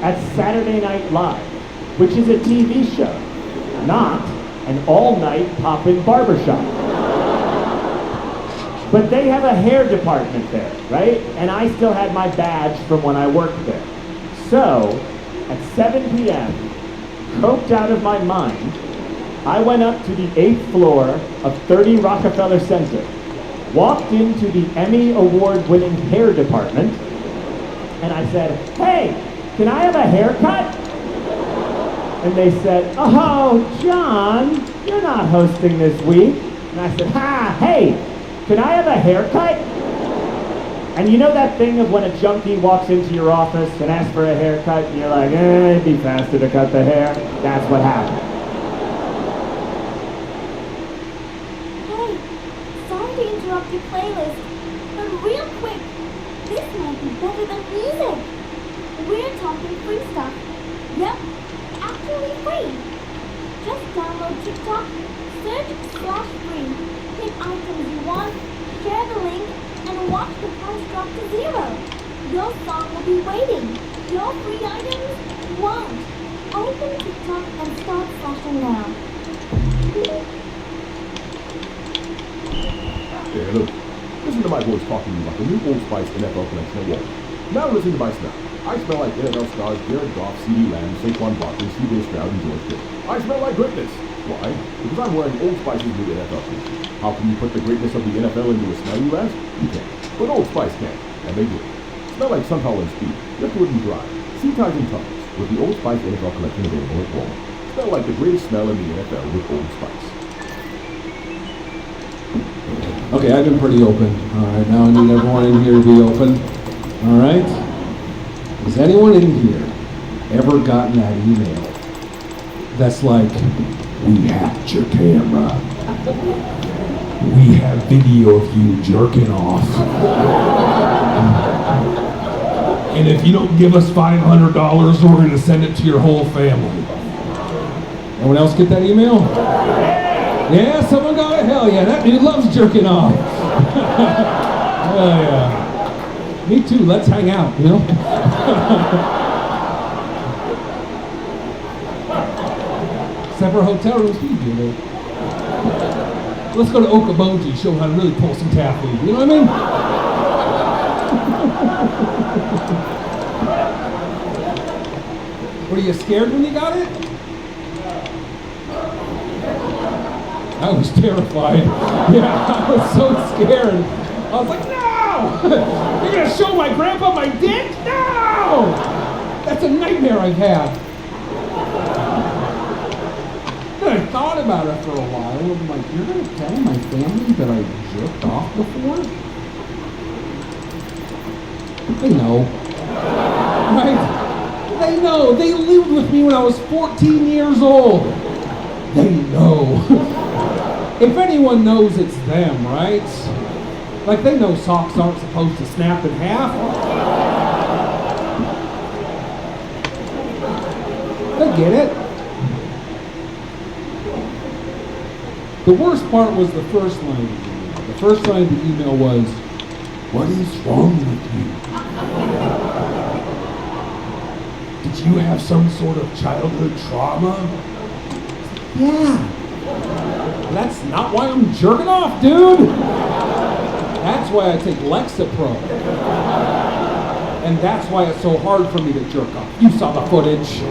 at Saturday Night Live, which is a TV show, not an all-night poppin' barbershop. But they have a hair department there, right? And I still had my badge from when I worked there. So, at 7 p.m., coked out of my mind, I went up to the 8th floor of 30 Rockefeller Center, walked into the Emmy Award-winning hair department, and I said, hey, can I have a haircut? And they said, oh, John, you're not hosting this week. And I said, hey, can I have a haircut? And you know that thing of when a junkie walks into your office and asks for a haircut, and you're like, it'd be faster to cut the hair? That's what happened. Hey, sorry to interrupt your playlist, but real quick, this might be better than music. We're talking free stuff. Yep, actually free. Just download TikTok, search /free, pick items you want, share the link, and watch the price drop to 0. Your song will be waiting. Your free items won't. Open TikTok and start flashing now. Hey, look. Listen to my voice talking to you like a new Old Spice NFL connection at Walmart. Now listen to my smell. I smell like NFL stars Jared Goff, CeeDee Lamb, Saquon Barkley, C.J. Stroud, and George Kittle. I smell like greatness. Why? Because I'm wearing Old Spice's new NFL shoes. How can you put the greatness of the NFL into a smell, you ask? You can't. But Old Spice can. And they do. Smell like sunflower and speed. Liquid and dry. Sea ties and tongues. With the Old Spice NFL collection available at Walmart. Smell like the greatest smell in the NFL with Old Spice. Okay, I've been pretty open. All right, now I need everyone in here to be open. All right? Has anyone in here ever gotten that email that's like, we hacked your camera. We have video of you jerking off. And if you don't give us $500, we're going to send it to your whole family. Anyone else get that email? Yeah, someone got it? Hell yeah, that dude loves jerking off. Hell yeah. Me too, let's hang out, you know? Except for hotel rooms, we do it. Let's go to Okaboji, show how to really pull some taffy. You know what I mean? Were you scared when you got it? I was terrified. Yeah, I was so scared. I was like, no! You're gonna show my grandpa my dick? No! That's a nightmare I've had. I thought about it for a while. I'm like, you're gonna tell my family that I jerked off before? They know. Right? They know. They lived with me when I was 14 years old. They know. If anyone knows, it's them, right? Like, they know socks aren't supposed to snap in half. They get it. The worst part was the first line of the email. The first line of the email was, what is wrong with you? Did you have some sort of childhood trauma? Yeah. That's not why I'm jerking off, dude. That's why I take Lexapro. And that's why it's so hard for me to jerk off. You saw the footage.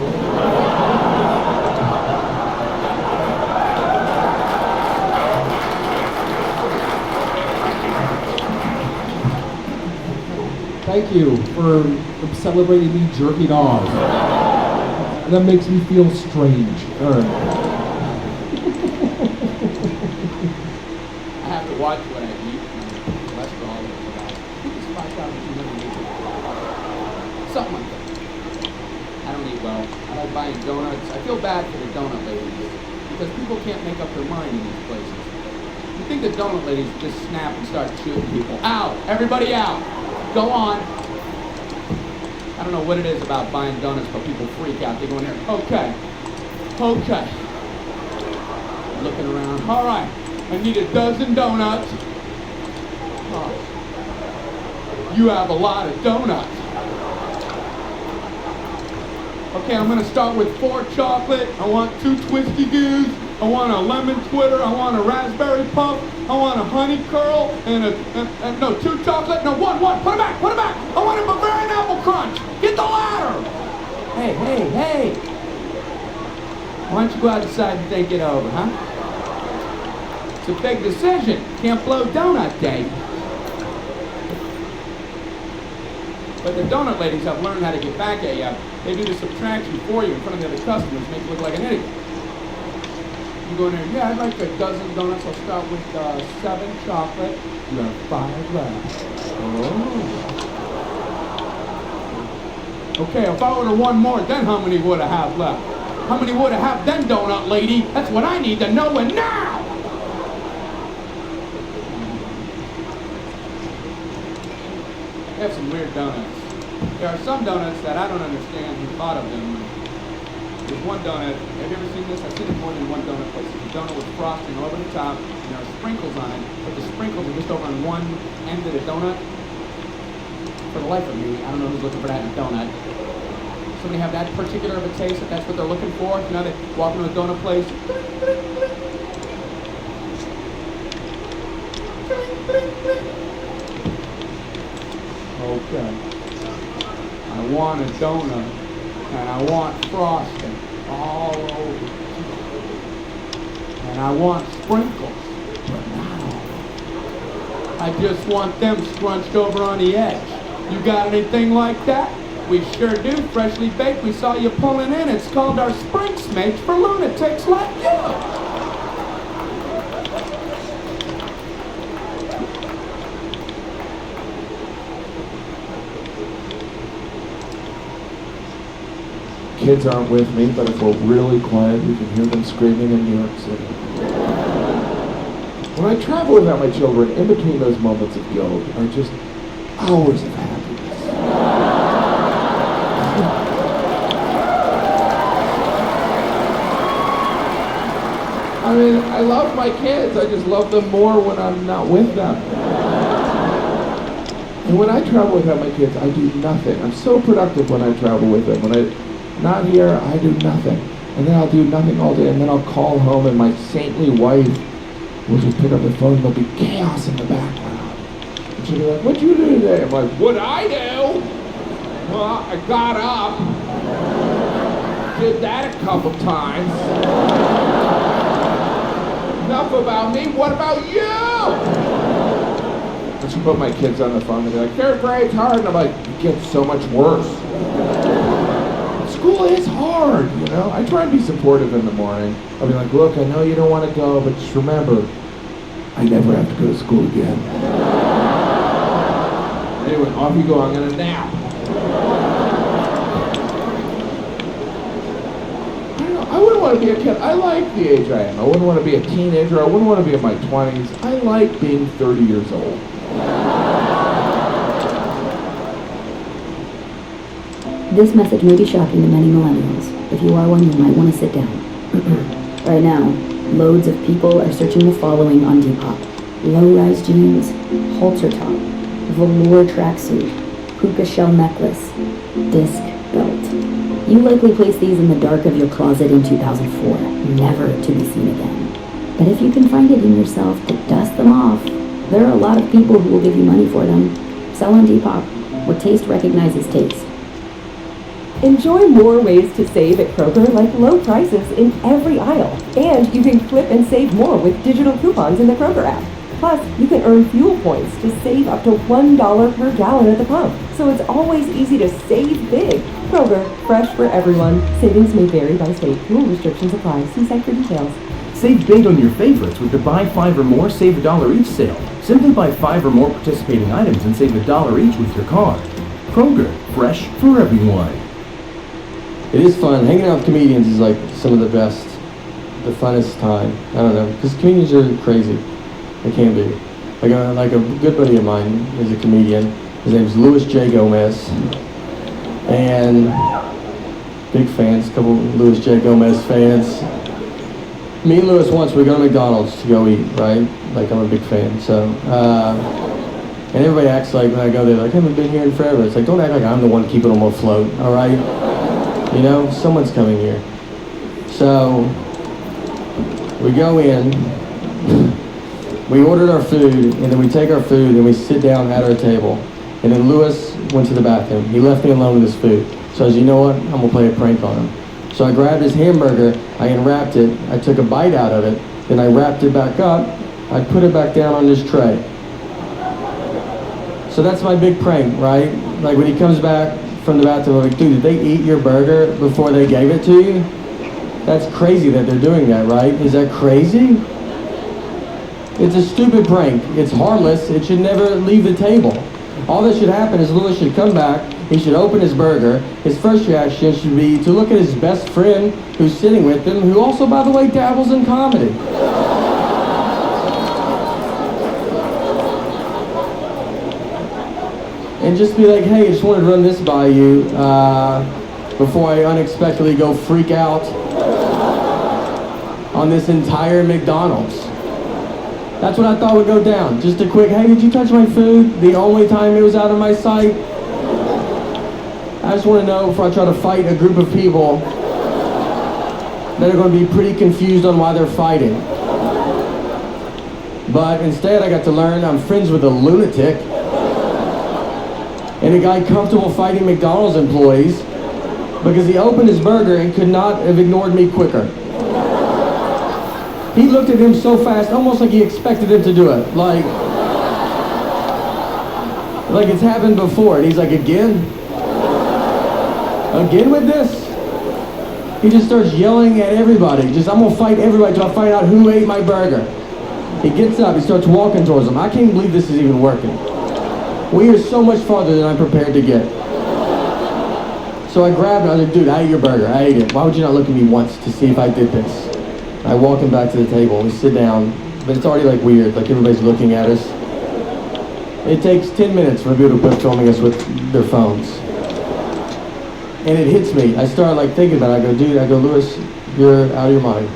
Thank you for celebrating me jerking off. That makes me feel strange. All right. I have to watch what I eat. Cholesterol is about, I think it's 5,200. Something like that. I don't eat well. I like buying donuts. I feel bad for the donut ladies because people can't make up their mind in these places. You think the donut ladies just snap and start shooting people? Out! Everybody out! Go on. I don't know what it is about buying donuts, but people freak out. They go in there, okay. Looking around, all right, I need a dozen donuts. Oh, you have a lot of donuts. Okay, I'm gonna start with 4 chocolate. I want 2 twisty goos. I want a lemon twitter. I want a raspberry puff. I want a honey curl and no 2 chocolate. No, one. Put it back. I want a Bavarian apple crunch. Get the ladder. Hey. Why don't you go outside and think it over, huh? It's a big decision. Can't blow donut day. But the donut ladies have learned how to get back at you. They do the subtraction for you in front of the other customers, make you look like an idiot. You go in there, yeah, I'd like a dozen donuts. I'll start with 7 chocolate. You have 5 left. Oh. Okay, if I order 1 more, then how many would I have left? How many would I have then, donut lady? That's what I need to know, and now! They have some weird donuts. There are some donuts that I don't understand who thought of them. There's one donut, have you ever seen this? I've seen it more than one donut place. It's a donut with frosting over the top, and there are sprinkles on it, but the sprinkles are just over on one end of the donut. For the life of me, I don't know who's looking for that in a donut. Somebody have that particular of a taste, if that's what they're looking for? You know, they walk into a donut place. Okay. I want a donut. And I want frosting all over. And I want sprinkles, but not all. I just want them scrunched over on the edge. You got anything like that? We sure do, freshly baked. We saw you pulling in. It's called our Spring Smake for lunatics like you. kids aren't with me, but if we're really quiet, you can hear them screaming in New York City. When I travel without my children, in between those moments of guilt are just hours of happiness. I mean, I love my kids. I just love them more when I'm not with them. And when I travel without my kids, I do nothing. I'm so productive when I travel with them. When I'm not here, I do nothing. And then I'll do nothing all day, and then I'll call home, and my saintly wife will just pick up the phone, and there'll be chaos in the background. And she'll be like, what'd you do today? I'm like, what'd I do? Well, I got up, did that a couple times. Enough about me, what about you? And she put my kids on the phone and they're like, third grade's hard. And I'm like, it gets so much worse. School is hard, you know? I try and be supportive in the morning. I'll be like, look, I know you don't want to go, but just remember, I never have to go to school again. Anyway, off you go, I'm gonna nap. I wouldn't want to be a kid. I like the age I am. I wouldn't want to be a teenager. I wouldn't want to be in my 20s. I like being 30 years old. This message may be shocking to many millennials. If you are one, you might want to sit down. Right now, loads of people are searching the following on Depop. Low-rise jeans, halter top, velour tracksuit, puka shell necklace, disc belt. You likely placed these in the dark of your closet in 2004, never to be seen again. But if you can find it in yourself to dust them off, there are a lot of people who will give you money for them. Sell on Depop, where taste recognizes taste. Enjoy more ways to save at Kroger, like low prices in every aisle. And you can clip and save more with digital coupons in the Kroger app. Plus, you can earn fuel points to save up to $1 per gallon at the pump. So it's always easy to save big. Kroger, fresh for everyone. Savings may vary by state. Fuel restrictions apply. See site for details. Save big on your favorites with the Buy 5 or More, Save $1 each sale. Simply buy 5 or more participating items and save $1 each with your card. Kroger, fresh for everyone. It is fun. Hanging out with comedians is like some of the best, the funnest time. I don't know, because comedians are crazy. They can be. Like a good buddy of mine is a comedian. His name's Louis J. Gomez. And big fans, a couple Louis J. Gomez fans. Me and Louis once, we go to McDonald's to go eat, right? Like, I'm a big fan, so. And everybody acts like, when I go there, like, I haven't been here in forever. It's like, don't act like I'm the one keeping them afloat, all right? You know, someone's coming here. So, we go in, we ordered our food, and then we take our food and we sit down at our table. And then Louis went to the bathroom. He left me alone with his food. So I said, you know what, I'm gonna play a prank on him. So I grabbed his hamburger, I unwrapped it, I took a bite out of it, then I wrapped it back up, I put it back down on his tray. So that's my big prank, right? Like when he comes back from the bathroom, I'm like, dude, did they eat your burger before they gave it to you? That's crazy that they're doing that, right? Is that crazy? It's a stupid prank. It's harmless. It should never leave the table. All that should happen is Louis should come back, he should open his burger, his first reaction should be to look at his best friend who's sitting with him, who also, by the way, dabbles in comedy. And just be like, hey, I just wanted to run this by you before I unexpectedly go freak out on this entire McDonald's. That's what I thought would go down. Just a quick, hey, did you touch my food? The only time it was out of my sight. I just want to know before I try to fight a group of people that are going to be pretty confused on why they're fighting. But instead I got to learn I'm friends with a lunatic and a guy comfortable fighting McDonald's employees because he opened his burger and could not have ignored me quicker. He looked at him so fast, almost like he expected him to do it. Like it's happened before. And he's like, again? Again with this? He just starts yelling at everybody. I'm gonna fight everybody till I find out who ate my burger. He gets up, he starts walking towards them. I can't believe this is even working. We are so much farther than I'm prepared to get. So I grabbed it, I was like, dude, I ate your burger, I ate it. Why would you not look at me once to see if I did this? I walk him back to the table, we sit down, but it's already like weird, like everybody's looking at us. It takes 10 minutes for people to quit filming us with their phones. And it hits me. I start like thinking about it. I go, Lewis, you're out of your mind.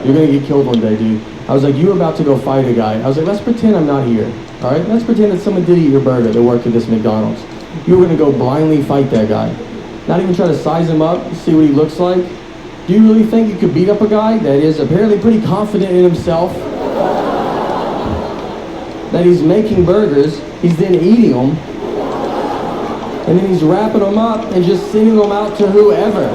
You're gonna get killed one day, dude. I was like, you were about to go fight a guy. I was like, let's pretend I'm not here, all right? Let's pretend that someone did eat your burger that worked at this McDonald's. You were gonna go blindly fight that guy. Not even try to size him up, see what he looks like. Do you really think you could beat up a guy that is apparently pretty confident in himself? That he's making burgers, he's then eating them, and then he's wrapping them up and just sending them out to whoever.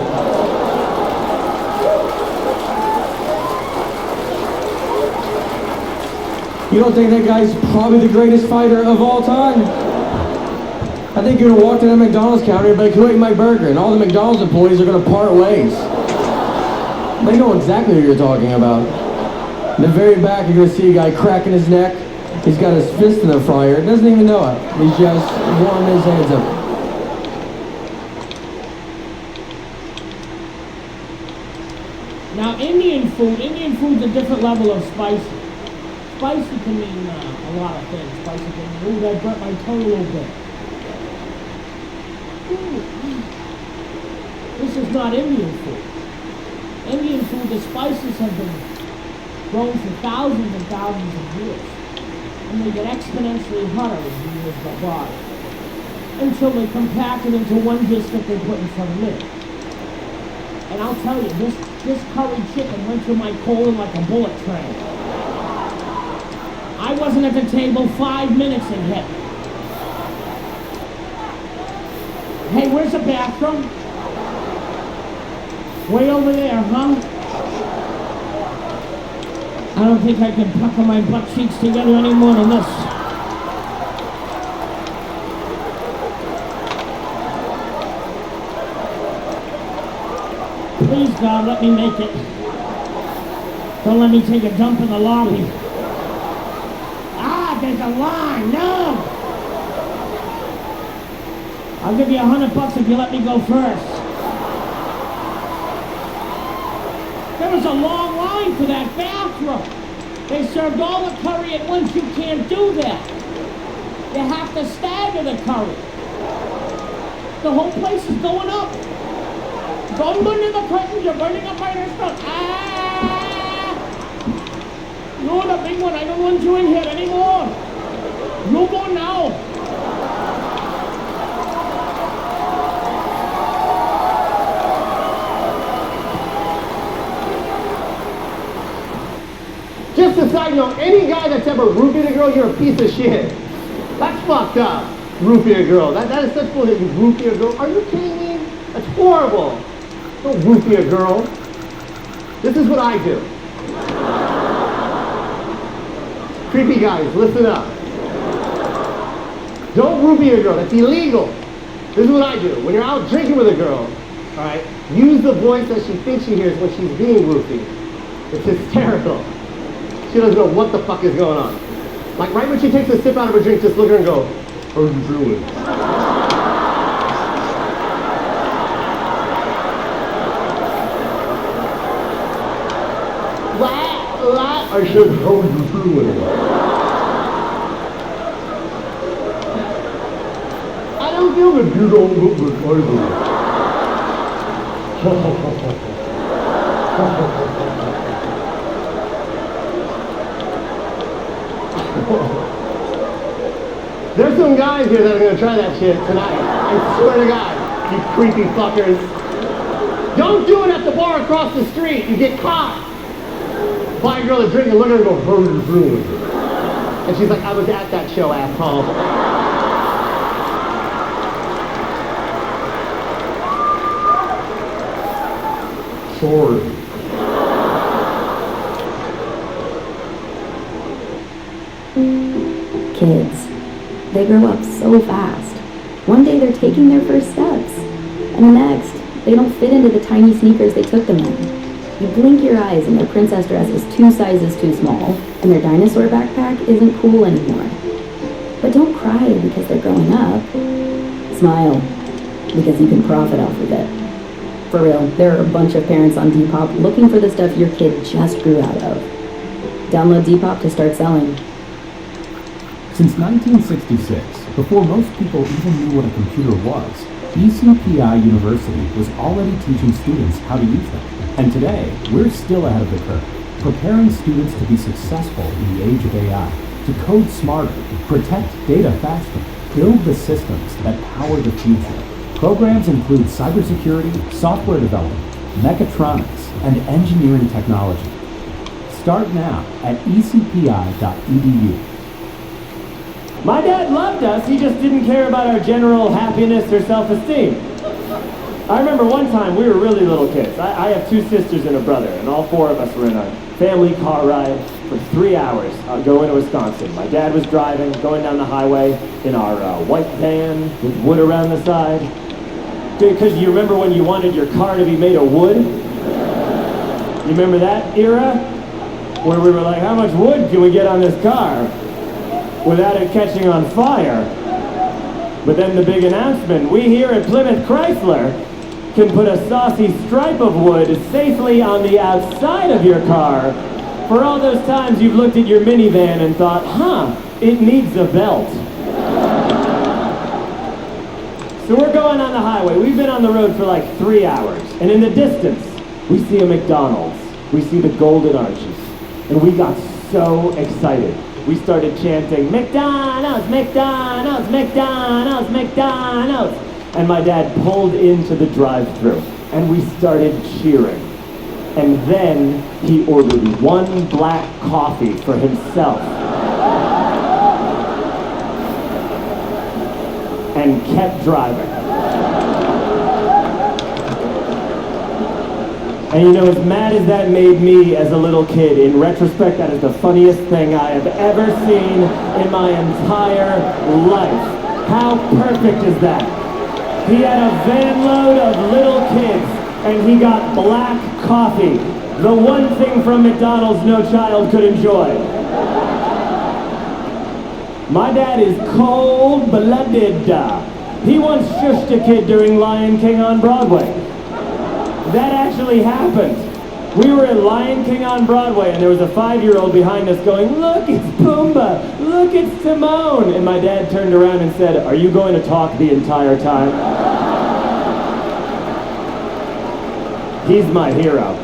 You don't think that guy's probably the greatest fighter of all time? I think you're gonna walk to that McDonald's counter and be like, who ate my burger? And all the McDonald's employees are gonna part ways. They know exactly what you're talking about. In the very back, you're gonna see a guy cracking his neck. He's got his fist in the fryer, doesn't even know it. He's just warming his hands up. Now, Indian food's a different level of spicy. Spicy can mean a lot of things. Spicy can mean, ooh, that burnt my tongue a little bit. Ooh. This is not Indian food. Indian food, the spices have been grown for thousands and thousands of years. And they get exponentially hotter as the years go by. Until they compact it into one dish that they put in front of me. And I'll tell you, this curry chicken went through my colon like a bullet train. I wasn't at the table 5 minutes and hit. Hey, where's the bathroom? Way over there, huh? I don't think I can pucker my butt cheeks together any more than this. Please, God, let me make it. Don't let me take a dump in the lobby. Ah, there's a line. No! I'll give you $100 if you let me go first. There was a long line for that bathroom. They served all the curry at once. You can't do that. You have to stagger the curry. The whole place is going up. Don't go near the curtains. You're burning up my restaurant. Ah! You're the big one. I don't want you in here anymore. You go now. Just a side note, any guy that's ever roofied a girl, you're a piece of shit. That's fucked up. Roofie a girl. That is such bullshit. You roofie a girl. Are you kidding me? That's horrible. Don't roofie a girl. This is what I do. Creepy guys, listen up. Don't roofie a girl. That's illegal. This is what I do. When you're out drinking with a girl, all right, use the voice that she thinks she hears when she's being roofied. It's hysterical. She doesn't know what the fuck is going on. Like right when she takes a sip out of her drink, just look at her and go, how are you doing? I said, how are you doing? I don't feel that you don't look good either. There's some guys here that are gonna try that shit tonight. I swear to God, you creepy fuckers. Don't do it at the bar across the street. You get caught. Buy a girl a drink and look at her and go, how are you doing? And she's like, I was at that show, asshole. Sorry. Kids. They grow up so fast. One day they're taking their first steps, and the next, they don't fit into the tiny sneakers they took them in. You blink your eyes and their princess dress is 2 sizes too small, and their dinosaur backpack isn't cool anymore. But don't cry because they're growing up. Smile. because you can profit off of it. For real, there are a bunch of parents on Depop looking for the stuff your kid just grew out of. Download Depop to start selling. Since 1966, before most people even knew what a computer was, ECPI University was already teaching students how to use them. And today, we're still ahead of the curve, preparing students to be successful in the age of AI, to code smarter, protect data faster, build the systems that power the future. Programs include cybersecurity, software development, mechatronics, and engineering technology. Start now at ecpi.edu. My dad loved us, he just didn't care about our general happiness or self-esteem. I remember one time we were really little kids. I have two sisters and a brother, and all four of us were in a family car ride for 3 hours going to Wisconsin. My dad was driving, going down the highway in our white van with wood around the side. Because you remember when you wanted your car to be made of wood? You remember that era? Where we were like, how much wood can we get on this car without it catching on fire? But then the big announcement, we here at Plymouth Chrysler can put a saucy stripe of wood safely on the outside of your car for all those times you've looked at your minivan and thought, it needs a belt. So we're going on the highway. We've been on the road for like 3 hours. And in the distance, we see a McDonald's. We see the Golden Arches. And we got so excited. We started chanting, McDonald's, McDonald's, McDonald's, McDonald's. And my dad pulled into the drive-thru. And we started cheering. And then he ordered one black coffee for himself. And kept driving. And you know, as mad as that made me as a little kid, in retrospect, that is the funniest thing I have ever seen in my entire life. How perfect is that? He had a van load of little kids, and he got black coffee, the one thing from McDonald's no child could enjoy. My dad is cold-blooded. He once shushed a kid during Lion King on Broadway. That actually happened. We were at Lion King on Broadway, and there was a 5-year-old behind us going, look, it's Pumbaa, look, it's Timon. And my dad turned around and said, are you going to talk the entire time? He's my hero.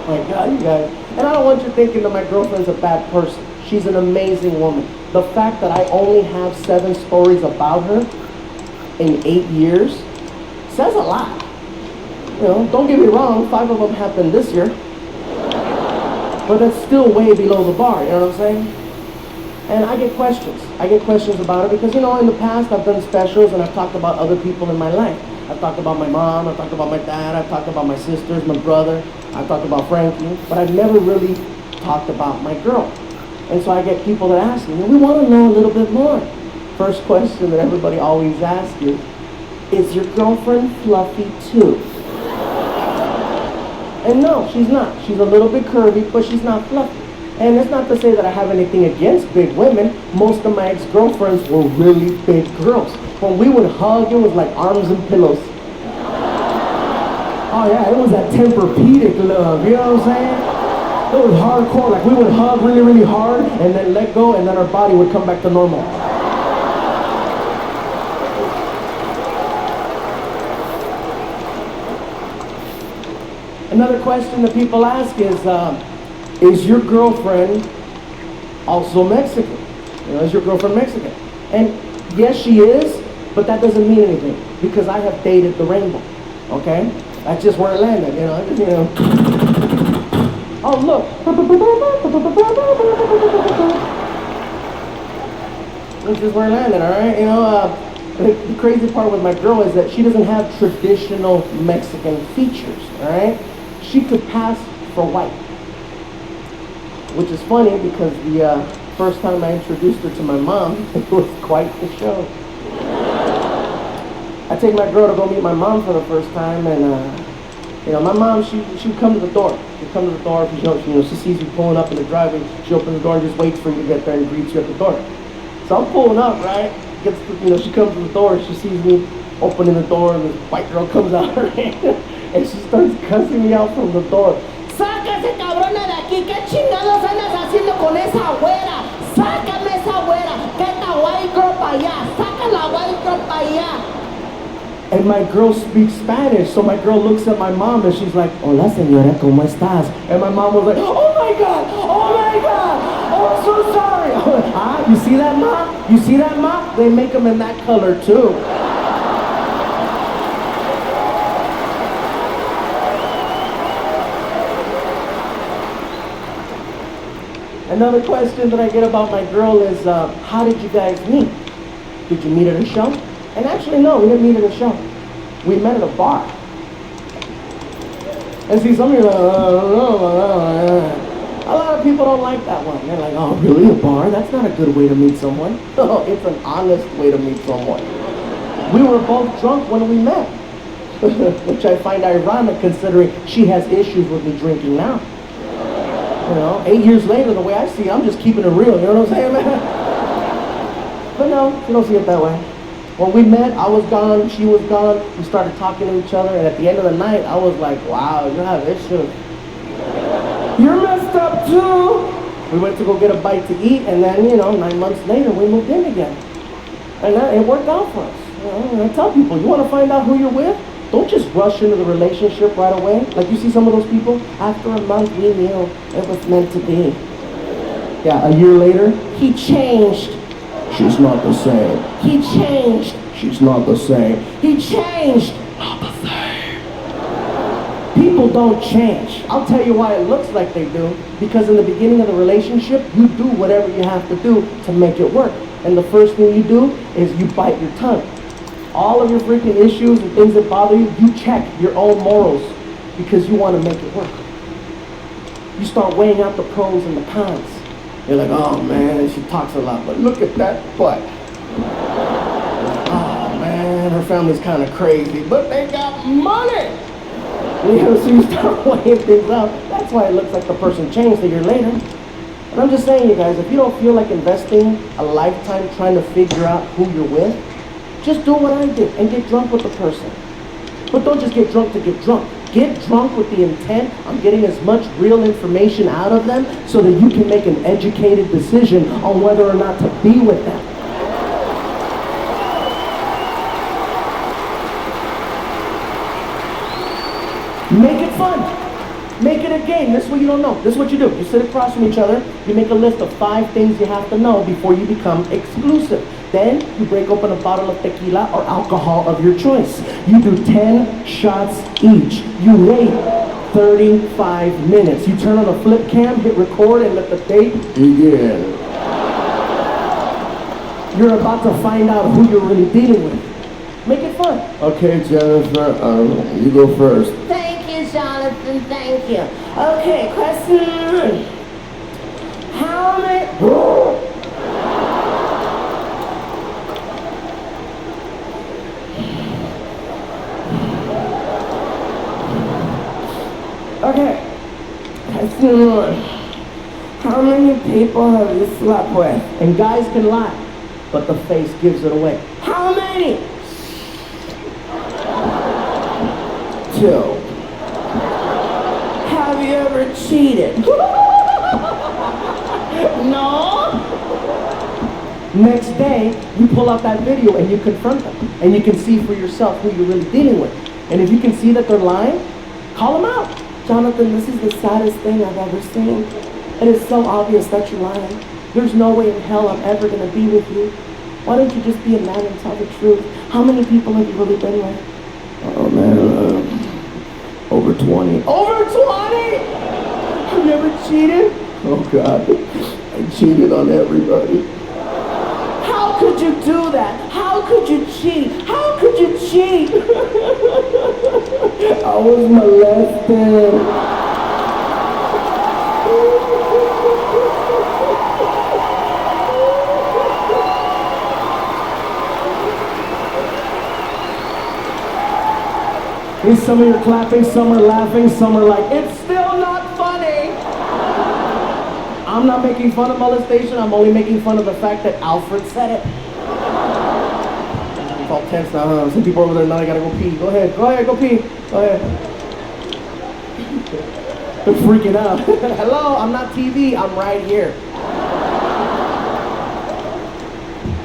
My God, you guys. And I don't want you thinking that my girlfriend's a bad person. She's an amazing woman. The fact that I only have 7 stories about her in 8 years says a lot. You know, don't get me wrong, 5 of them happened this year. But that's still way below the bar, you know what I'm saying? And I get questions. I get questions about it because, you know, in the past I've done specials and I've talked about other people in my life. I've talked about my mom, I've talked about my dad, I've talked about my sisters, my brother, I've talked about Frankie, but I've never really talked about my girl. And so I get people that ask me, we want to know a little bit more. First question that everybody always asks is your girlfriend fluffy too? And no, she's not. She's a little bit curvy, but she's not fluffy. And it's not to say that I have anything against big women. Most of my ex-girlfriends were really big girls. When we would hug, it was like arms and pillows. Oh yeah, it was that Tempur-Pedic love, you know what I'm saying? It was hardcore, like we would hug really, really hard and then let go and then our body would come back to normal. Another question that people ask is your girlfriend also Mexican? You know, is your girlfriend Mexican? And yes, she is, but that doesn't mean anything because I have dated the rainbow, okay? That's just where it landed, you know. Oh, look. That's just where it landed, all right? You know, the crazy part with my girl is that she doesn't have traditional Mexican features, all right? She could pass for white, which is funny because the first time I introduced her to my mom, it was quite the show. I take my girl to go meet my mom for the first time, and you know, my mom, she would come to the door. She'd come to the door, you know, she sees you pulling up in the driveway, she opens the door and just waits for you to get there and greets you at the door. So I'm pulling up, right? gets, she comes to the door, she sees me opening the door, and this white girl comes out her hand, and she starts cussing me out from the door. ¡Sácase, cabrona, de aquí! ¿Qué chingados andas haciendo con esa güera? ¡Sácame esa güera! ¡Get the white girl para allá! ¡Saca la white girl para allá! And my girl speaks Spanish, so my girl looks at my mom and she's like, "Hola, señora, ¿cómo estás?" And my mom was like, "Oh my God! Oh my God! Oh, I'm so sorry!" Ah, you see that, Mom? You see that, Mom? They make them in that color, too. Another question that I get about my girl is, how did you guys meet? Did you meet at a show? And actually, no, we didn't meet at a show. We met at a bar. And see, some of you are like, a lot of people don't like that one. They're like, oh, really, a bar? That's not a good way to meet someone. No, it's an honest way to meet someone. We were both drunk when we met, which I find ironic considering she has issues with me drinking now. 8 years later, the way I see it, I'm just keeping it real, you know what I'm saying, man? But no, you don't see it that way. When we met, I was gone, she was gone, we started talking to each other, and at the end of the night, I was like, wow, you have issues. You're messed up too! We went to go get a bite to eat, and then, 9 months later, we moved in again. And it worked out for us. And I tell people, you want to find out who you're with? Don't just rush into the relationship right away. Like you see some of those people, after a month we knew it was meant to be. Yeah, a year later, he changed. She's not the same. He changed. She's not the same. He changed. Not the same. People don't change. I'll tell you why it looks like they do. Because in the beginning of the relationship, you do whatever you have to do to make it work. And the first thing you do is you bite your tongue. All of your freaking issues and things that bother you, you check your own morals because you want to make it work. You start weighing out the pros and the cons. You're like, oh man, she talks a lot, but look at that butt. Oh man, her family's kind of crazy, but they got money. So you start weighing things out. That's why it looks like the person changed a year later. And I'm just saying, you guys, if you don't feel like investing a lifetime trying to figure out who you're with, just do what I did and get drunk with the person. But don't just get drunk to get drunk. Get drunk with the intent of getting as much real information out of them so that you can make an educated decision on whether or not to be with them. Make it fun. Make it a game. This is what you don't know. This is what you do. You sit across from each other. You make a list of 5 things you have to know before you become exclusive. Then you break open a bottle of tequila or alcohol of your choice. You do 10 shots each. You wait 35 minutes. You turn on a flip cam, hit record, and let the date begin. You're about to find out who you're really dealing with. Make it fun. Okay, Jennifer, you go first. Thank you, Jonathan, thank you. Okay, question 1. How many... Okay, question 1. How many people have you slept with? And guys can lie, but the face gives it away. How many? 2. Have you ever cheated? No. Next day, you pull out that video and you confront them. And you can see for yourself who you're really dealing with. And if you can see that they're lying, call them out. Jonathan, this is the saddest thing I've ever seen. It is so obvious that you're lying. There's no way in hell I'm ever going to be with you. Why don't you just be a man and tell the truth? How many people have you really been with? Oh man, over 20. Over 20? Have you ever cheated? Oh God, I cheated on everybody. How could you do that? How could you cheat? How could you cheat? I was molested. Some of you are clapping, some are laughing, some are like, it's still not funny. I'm not making fun of molestation, I'm only making fun of the fact that Alfred said it. all tense now, huh? Some people over there now, I gotta go pee. Go ahead, go pee. Go ahead. They're freaking out. Hello, I'm not TV, I'm right here.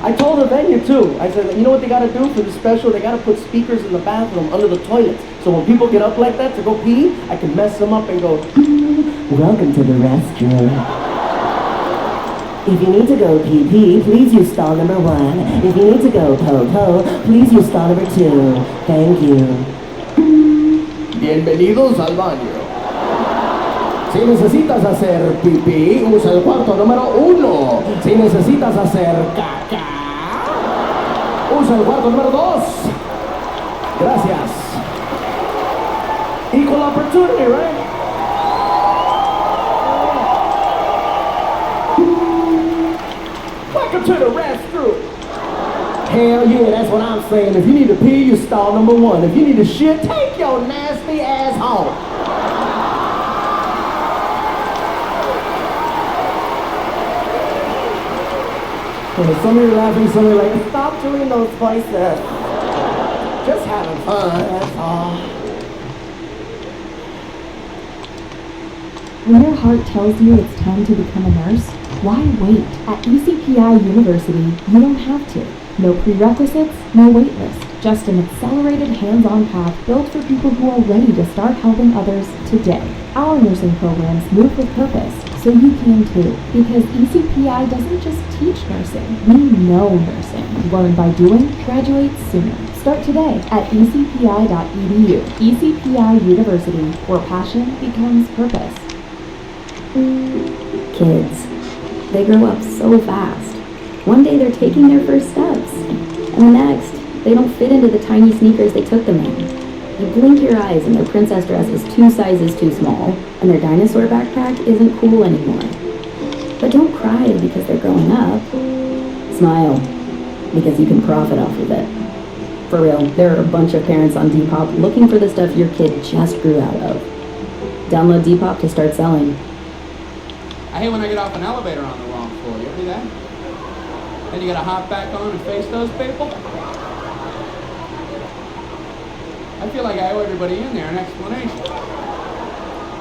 I told the venue too. I said, you know what they gotta do for the special? They gotta put speakers in the bathroom under the toilets. So when people get up like that to go pee, I can mess them up and go, welcome to the restroom. If you need to go pee-pee, please use stall number 1. If you need to go po-po, please use stall number 2. Thank you. Bienvenidos al baño. Si necesitas hacer pipí, usa el cuarto número 1. Si necesitas hacer caca, usa el cuarto número 2. Gracias. Equal opportunity, right? Welcome to the restroom. Hell yeah, that's what I'm saying. If you need to pee, you stall number 1. If you need to shit, take your nasty ass home. Some of you are laughing, some of you are like, stop doing those voices. Just having fun, that's all. When your heart tells you it's time to become a nurse, why wait? At ECPI University, you don't have to. No prerequisites, no wait list. Just an accelerated hands-on path built for people who are ready to start helping others today. Our nursing programs move with purpose, so you can too. Because ECPI doesn't just teach nursing, we know nursing. Learn by doing, graduate sooner. Start today at ecpi.edu. ECPI University, where passion becomes purpose. Kids. They grow up so fast. One day they're taking their first steps, and the next, they don't fit into the tiny sneakers they took them in. You blink your eyes and their princess dress is 2 sizes too small, and their dinosaur backpack isn't cool anymore. But don't cry because they're growing up. Smile, because you can profit off of it. For real, there are a bunch of parents on Depop looking for the stuff your kid just grew out of. Download Depop to start selling. I hate when I get off an elevator on the wrong floor. You ever do that? Then you gotta hop back on and face those people? I feel like I owe everybody in there an explanation.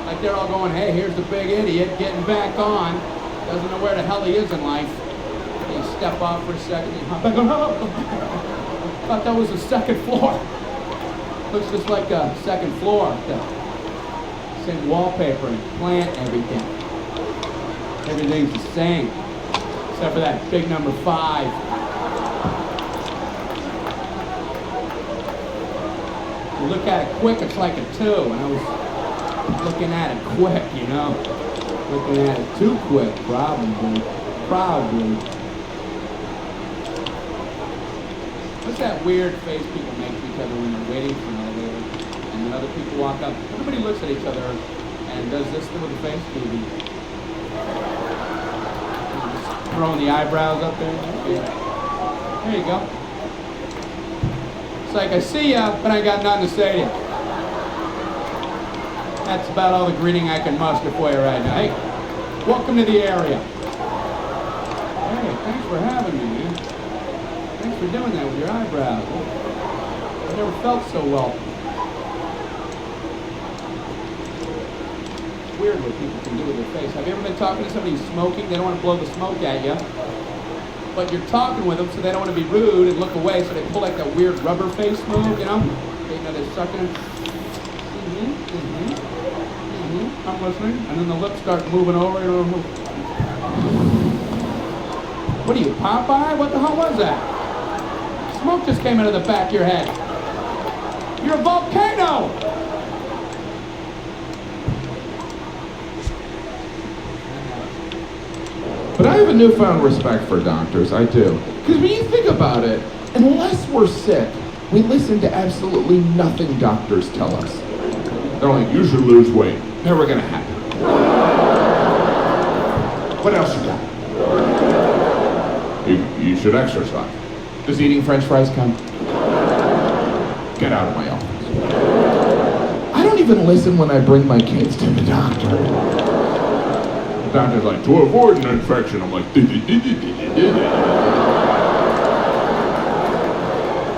Like they're all going, hey, here's the big idiot getting back on. Doesn't know where the hell he is in life. You step off for a second, you hop back on. Thought that was the second floor. Looks just like a second floor. Same wallpaper and plant and everything. Everything's the same, except for that big number 5. You look at it quick, it's like a 2, and I was looking at it quick, you know? Looking at it too quick, probably. What's that weird face people make to each other when they're waiting for an elevator, and then other people walk up? Everybody looks at each other and does this thing with the face, maybe. Throwing the eyebrows up there. There you go. It's like, I see ya, but I got nothing to say to you. That's about all the greeting I can muster for you right now. Hey, welcome to the area. Hey, thanks for having me, man. Thanks for doing that with your eyebrows. I never felt so welcome. Weird what people can do with their face. Have you ever been talking to somebody who's smoking? They don't want to blow the smoke at you. But you're talking with them, so they don't want to be rude and look away, so they pull like that weird rubber face move, you know? They're sucking. I'm listening. And then the lips start moving over. You know? What are you, Popeye? What the hell was that? Smoke just came out of the back of your head. You're a volcano! But I have a newfound respect for doctors, I do. Because when you think about it, unless we're sick, we listen to absolutely nothing doctors tell us. They're like, you should lose weight. Never gonna happen. What else you got? You should exercise. Does eating French fries count? Get out of my office. I don't even listen when I bring my kids to the doctor. The doctor's like, to avoid an infection. I'm like,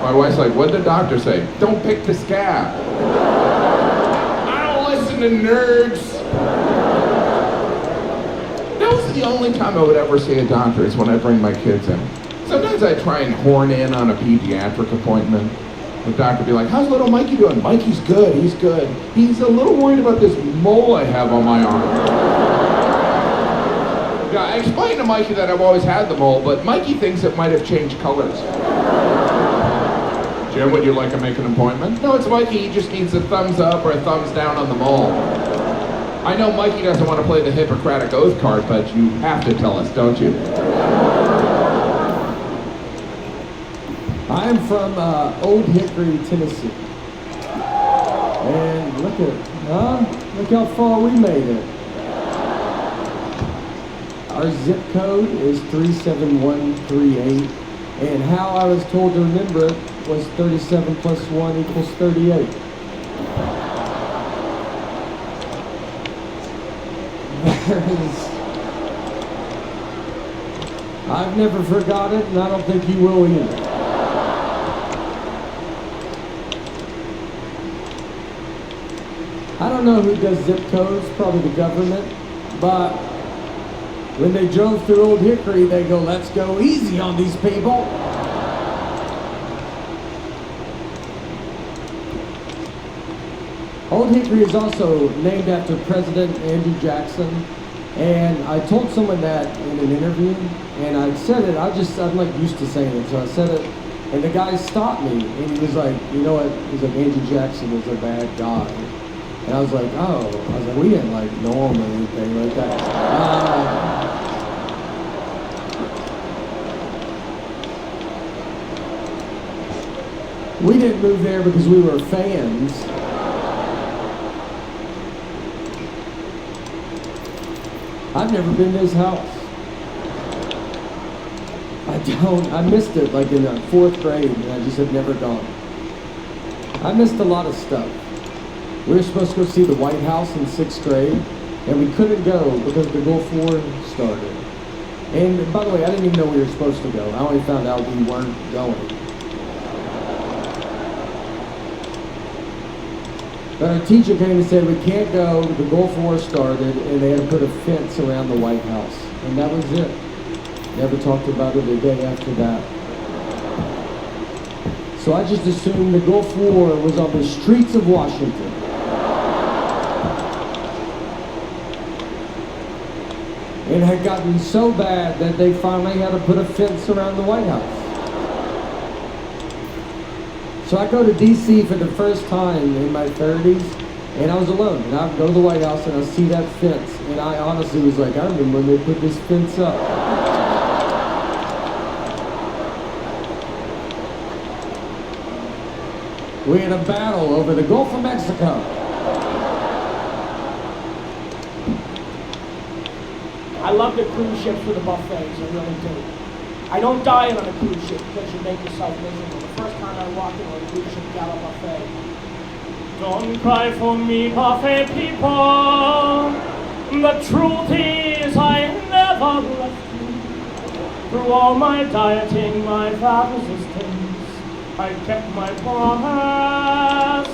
my wife's like, what'd the doctor say? Don't pick the scab. I don't listen to nerds. That was the only time I would ever see a doctor is when I bring my kids in. Sometimes I try and horn in on a pediatric appointment. The doctor would be like, how's little Mikey doing? Mikey's good, he's good. He's a little worried about this mole I have on my arm. Yeah, I explained to Mikey that I've always had the mole, but Mikey thinks it might have changed colors. Jim, would you like to make an appointment? No, it's Mikey, he just needs a thumbs up or a thumbs down on the mole. I know Mikey doesn't want to play the Hippocratic Oath card, but you have to tell us, don't you? I'm from Old Hickory, Tennessee. And look how far we made it. Our zip code is 37138, and how I was told to remember it was 37 plus 1 equals 38. I've never forgot it, and I don't think you will either. I don't know who does zip codes, probably the government, but when they drove through Old Hickory, they go, let's go easy on these people. Old Hickory is also named after President Andrew Jackson, and I told someone that in an interview, and I said it, I'm like used to saying it, so I said it, and the guy stopped me, and he was like, you know what, he's like, Andrew Jackson was a bad guy. And I was like, oh, we didn't like know him or anything like that. We didn't move there because we were fans. I've never been to his house. I missed it like in the 4th grade, and I just have never gone. I missed a lot of stuff. We were supposed to go see the White House in 6th grade, and we couldn't go because the Gulf War started. And by the way, I didn't even know we were supposed to go. I only found out we weren't going. But our teacher came and said, we can't go, the Gulf War started, and they had to put a fence around the White House. And that was it. Never talked about it a day after that. So I just assumed the Gulf War was on the streets of Washington. It had gotten so bad that they finally had to put a fence around the White House. So I go to D.C. for the first time in my 30s, and I was alone. And I would go to the White House and I see that fence, and I honestly was like, I remember when they put this fence up. We had a battle over the Gulf of Mexico. I love the cruise ships with the buffets, I really do. I don't dine on a cruise ship because you make yourself miserable. The first time I walked into a cruise ship gala buffet. Don't cry for me, buffet people. The truth is I never left you. Through all my dieting, my fat resistance, I kept my promise.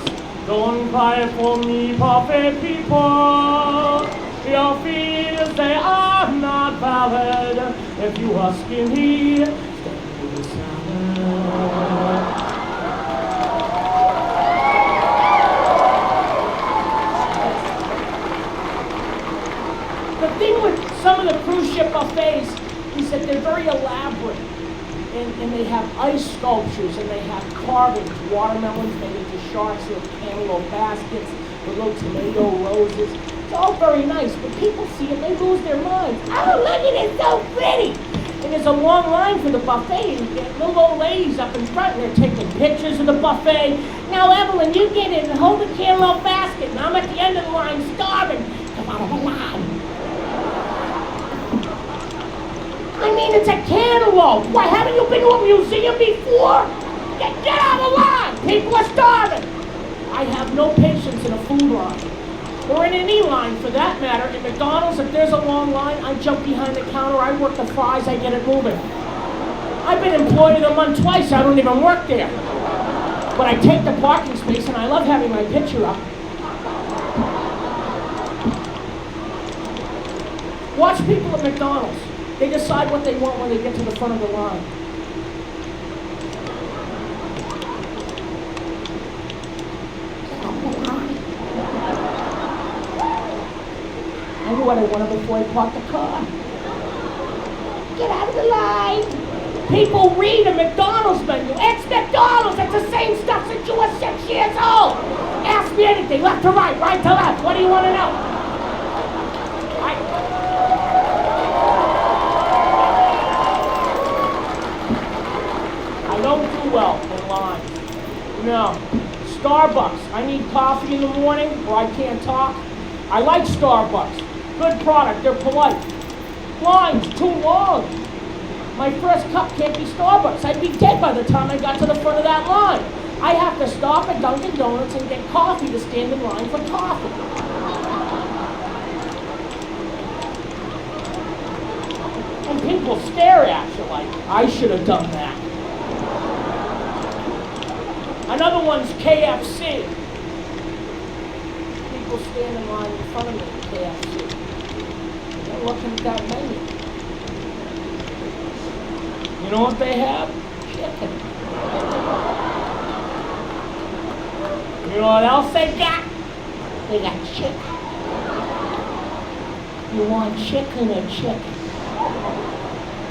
Don't cry for me, buffet people. Your fears, they are not valid. If you are skinny, stay with the salad. The thing with some of the cruise ship buffets is that they're very elaborate. And they have ice sculptures, and they have carvings, watermelons made into sharks, little cantaloupe baskets, with little tomato roses. It's all very nice, but people see it, they lose their minds. Oh, look at it, so pretty! And there's a long line for the buffet, and little old ladies up in front, and they're taking pictures of the buffet. Now, Evelyn, you get in and hold the cantaloupe basket, and I'm at the end of the line starving. Come out of the line. I mean, it's a cantaloupe. Why, haven't you been to a museum before? Get out of the line! People are starving! I have no patience in a food line. Or in any line, for that matter. In McDonald's, if there's a long line, I jump behind the counter, I work the fries, I get it moving. I've been employed in a month twice, I don't even work there. But I take the parking space and I love having my picture up. Watch people at McDonald's. They decide what they want when they get to the front of the line. I knew what I wanted before I parked the car. Get out of the line. People read a McDonald's menu. It's McDonald's. It's the same stuff since you were 6 years old. Ask me anything, left to right, right to left. What do you want to know? I don't do well in lines. No. Starbucks. I need coffee in the morning or I can't talk. I like Starbucks. Good product. They're polite. Lines too long. My first cup can't be Starbucks. I'd be dead by the time I got to the front of that line. I have to stop at Dunkin' Donuts and get coffee to stand in line for coffee. And people stare at you like, I should have done that. Another one's KFC. People stand in line in front of me at KFC. They're looking at that menu. You know what they have? Chicken. You know what else they got? They got chicken. You want chicken or chicken?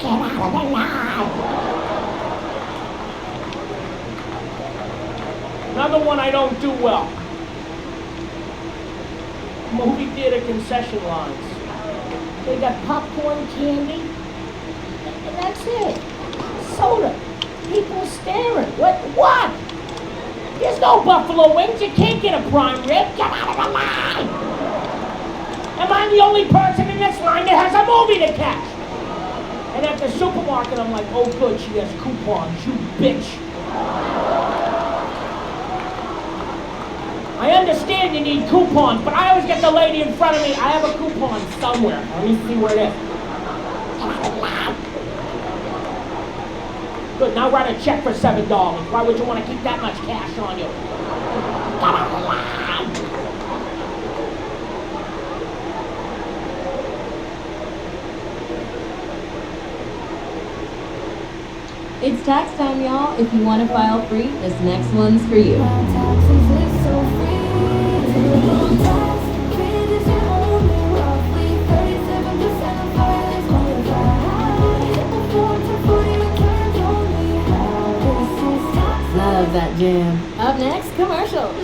Get out of the line. Another one I don't do well. Movie theater concession lines. They got popcorn, candy, and that's it. Soda. People staring. What? There's no buffalo wings. You can't get a prime rib. Get out of the line. Am I the only person in this line that has a movie to catch? And at the supermarket, I'm like, oh good, she has coupons, you bitch. I understand you need coupons, but I always get the lady in front of me. I have a coupon somewhere. Let me see where it is. Good, now write a check for $7. Why would you want to keep that much cash on you? Get out of line. It's tax time, y'all. If you want to file free, this next one's for you. Love that jam. Up next, commercials.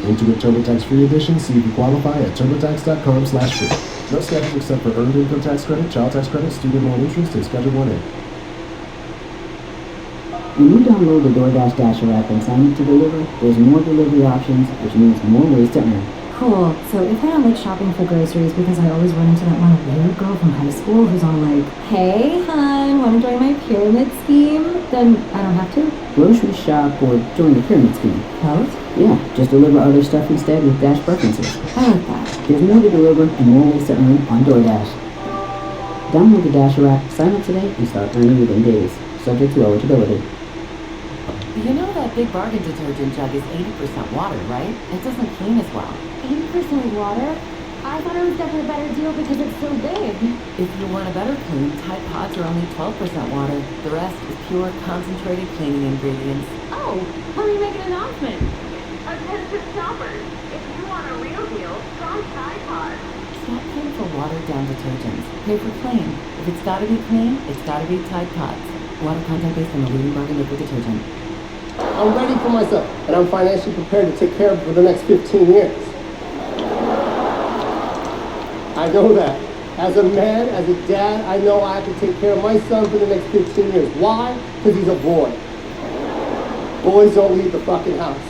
Into a TurboTax free edition, see if you qualify at turbotax.com/free. No schedules except for earned income tax credit, child tax credit, student loan interest, and Schedule 1A. When you download the DoorDash Dasher app and sign up to deliver, there's more delivery options, which means more ways to earn. Cool. So if I don't like shopping for groceries because I always run into that one weird girl from high school who's all like, hey, hon, want to join my pyramid scheme? Then I don't have to? Grocery shop or join the pyramid scheme. Both? Yeah, just deliver other stuff instead with Dash preferences. I like that. There's more to deliver and more ways to earn on DoorDash. Download the Dasher app, sign up today, and start earning within days. Subject to eligibility. You know that Big Bargain detergent jug is 80% water, right? It doesn't clean as well. 80% water? I thought it was definitely a better deal because it's so big. If you want a better clean, Tide Pods are only 12% water. The rest is pure, concentrated cleaning ingredients. Oh, let me make an announcement. Attention shoppers, if you want a real deal, try Tide Pods. Stop paying for watered-down detergents. Pay for clean. If it's gotta be clean, it's gotta be Tide Pods. Water content based on the leading bargain liquid detergent. I'm ready for myself, and I'm financially prepared to take care of it for the next 15 years. I know that. As a man, as a dad, I know I have to take care of my son for the next 15 years. Why? Because he's a boy. Boys don't leave the fucking house.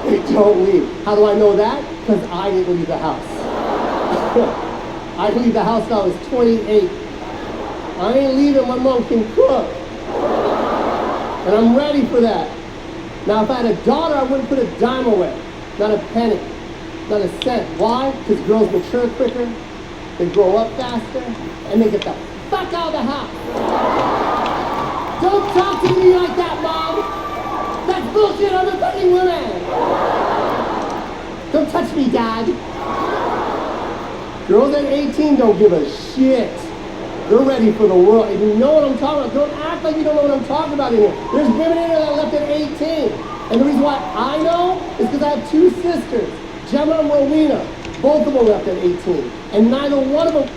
They don't leave. How do I know that? Because I didn't leave the house. I leave the house when I was 28. I ain't leaving, my mom can cook. And I'm ready for that. Now, if I had a daughter, I wouldn't put a dime away. Not a penny. Not a cent. Why? Because girls mature quicker, they grow up faster, and they get the fuck out of the house. Don't talk to me like that, Mom. That's bullshit. I'm defending women. Don't touch me, Dad. Girls at 18 don't give a shit. They're ready for the world. And you know what I'm talking about. Don't act like you don't know what I'm talking about in here. There's women in here that left at 18. And the reason why I know is because I have two sisters, Gemma and Rowena. Both of them left at 18. And neither one of them...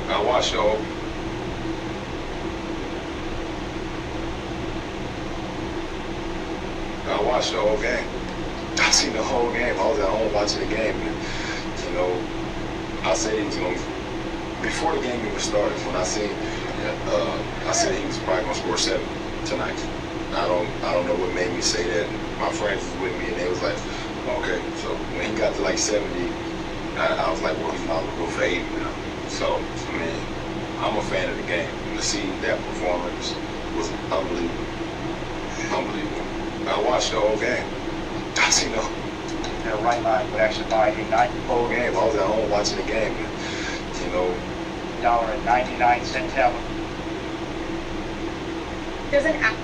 I watched the whole. I watched the whole game. I seen the whole game. I was at home watching the game. And, you know, I said he was going to, before the game even started, when I said he was probably going to score 7 tonight. I don't know what made me say that. My friends was with me and they was like, okay. So when he got to like 70, I was like, well, he's not going to go for 80 now. So, I mean, I'm a fan of the game. And to see that performance was unbelievable. Unbelievable. I watched the whole game. I seen the right line would actually buy a whole game. I was at home watching the game. And, you know, $1.99 tablet. There's an app.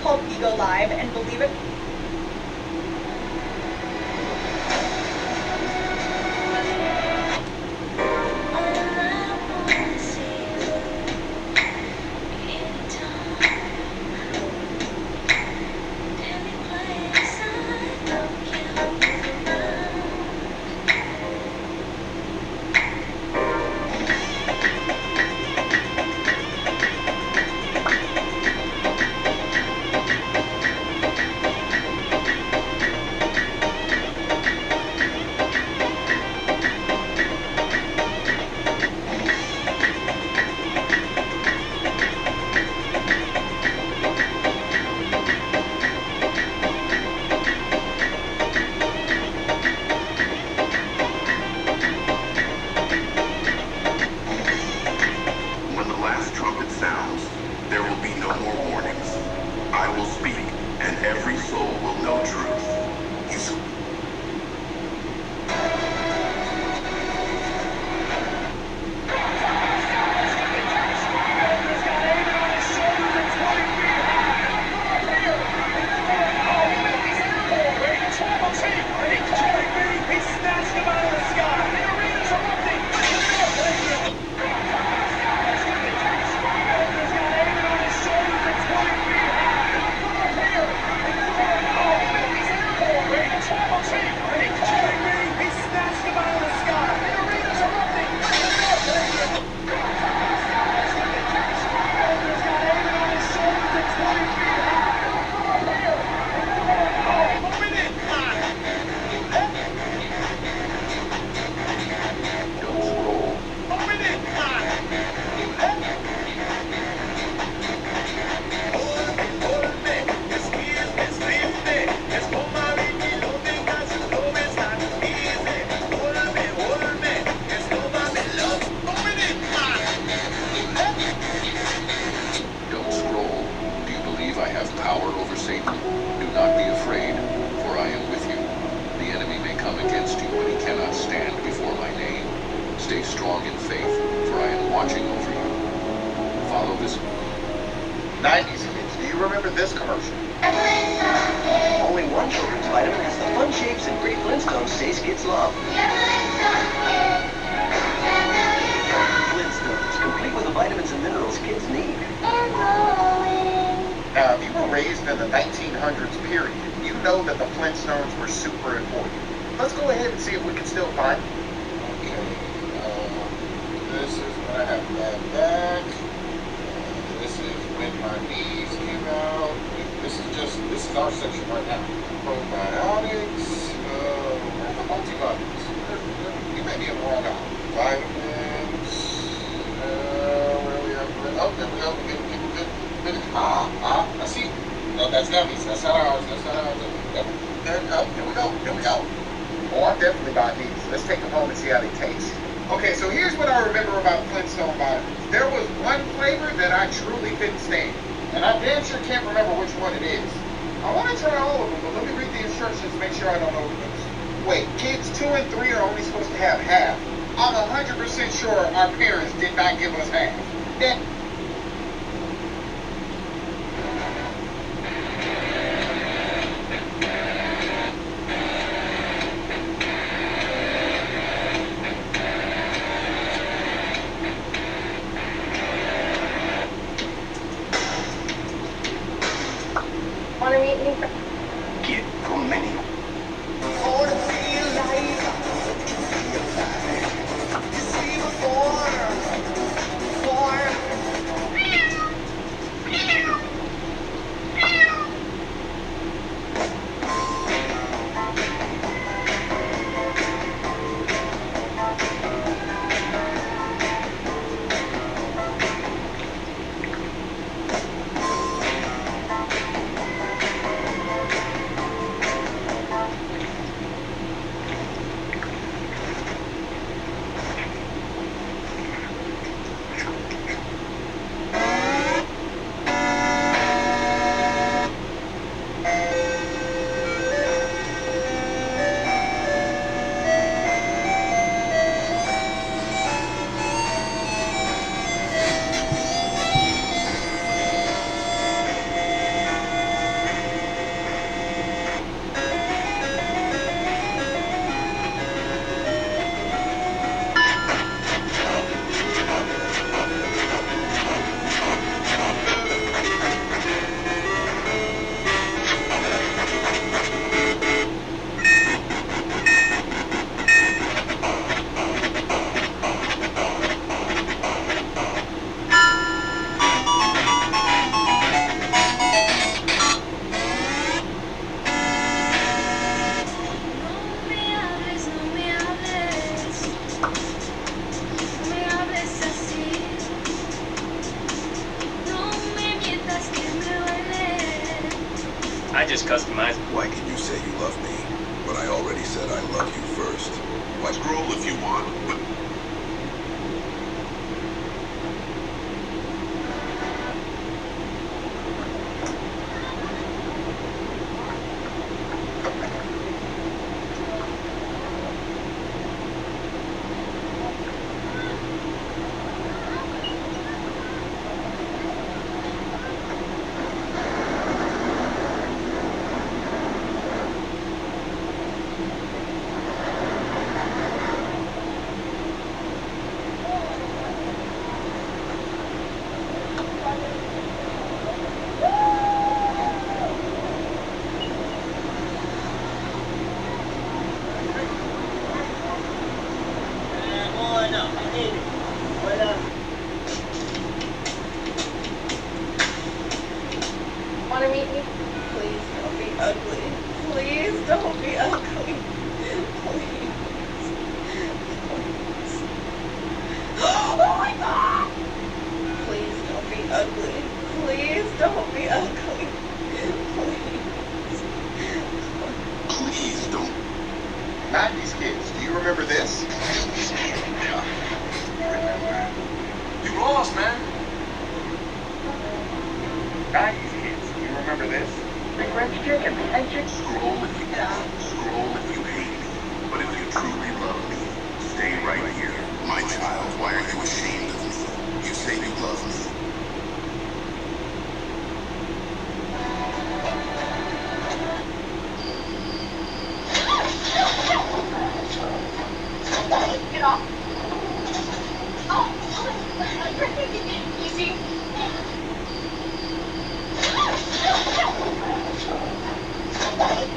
Called Ego Live, and believe it. strong in faith, for I am watching over you. Follow this one. 90s kids, do you remember this commercial? Only one children's vitamin has the fun shapes and great Flintstones taste kids love. Flintstones, complete with the vitamins and minerals kids need. Now, if you were raised in the 1900s period, you know that the Flintstones were super important. Let's go ahead and see if we can still find them. This is when I have bad back. This is when my knees came out. This is our section right now. Probiotics. Where's the multivitamins? You may be in the wrong aisle. Vitamins. Where are we at? Oh, there we go. I see. No, that's gummies. That's not ours. That's not ours. Here we go. Here we go. Oh, I'm definitely buying these. Let's take them home and see how they taste. Okay, so here's what I remember about Flintstone vitamins. There was one flavor that I truly couldn't stand, and I damn sure can't remember which one it is. I want to try all of them, but let me read the instructions to make sure I don't overdose. Wait, kids 2 and 3 are only supposed to have half. I'm 100% sure our parents did not give us half. Wanna meet me? Get from many. I just customized. Why can you say you love me when I already said I love you first? Why scroll if you want, but Wanna meet me? Please don't be ugly. Please don't be ugly. Please. Oh my god! Please don't be ugly. Please don't be ugly. Please don't. 90s kids, do you remember this? You lost, man. 90s kids, do you remember this? Big Red Chicken. And chicken. scroll if you want, scroll if you hate me. But if you truly love me, stay right here, my child. off. Oh, easy.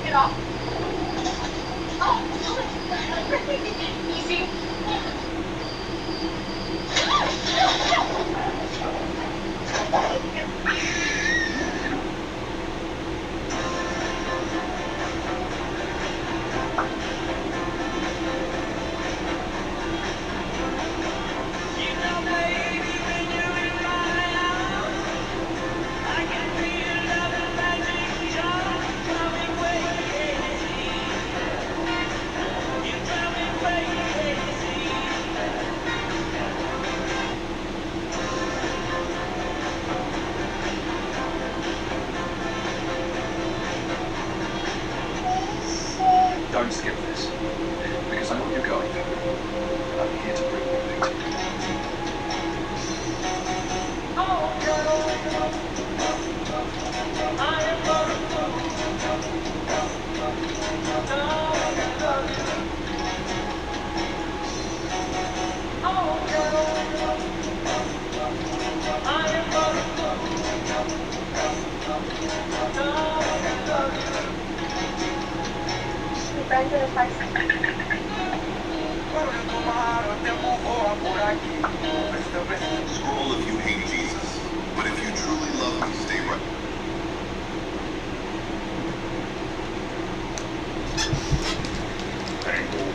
Get off. Oh, easy. Don't skip this, because I know what you're going through, and I'm here to bring you victory. Friends in a fight. Scroll if you hate Jesus, but if you truly love him, stay right. Angle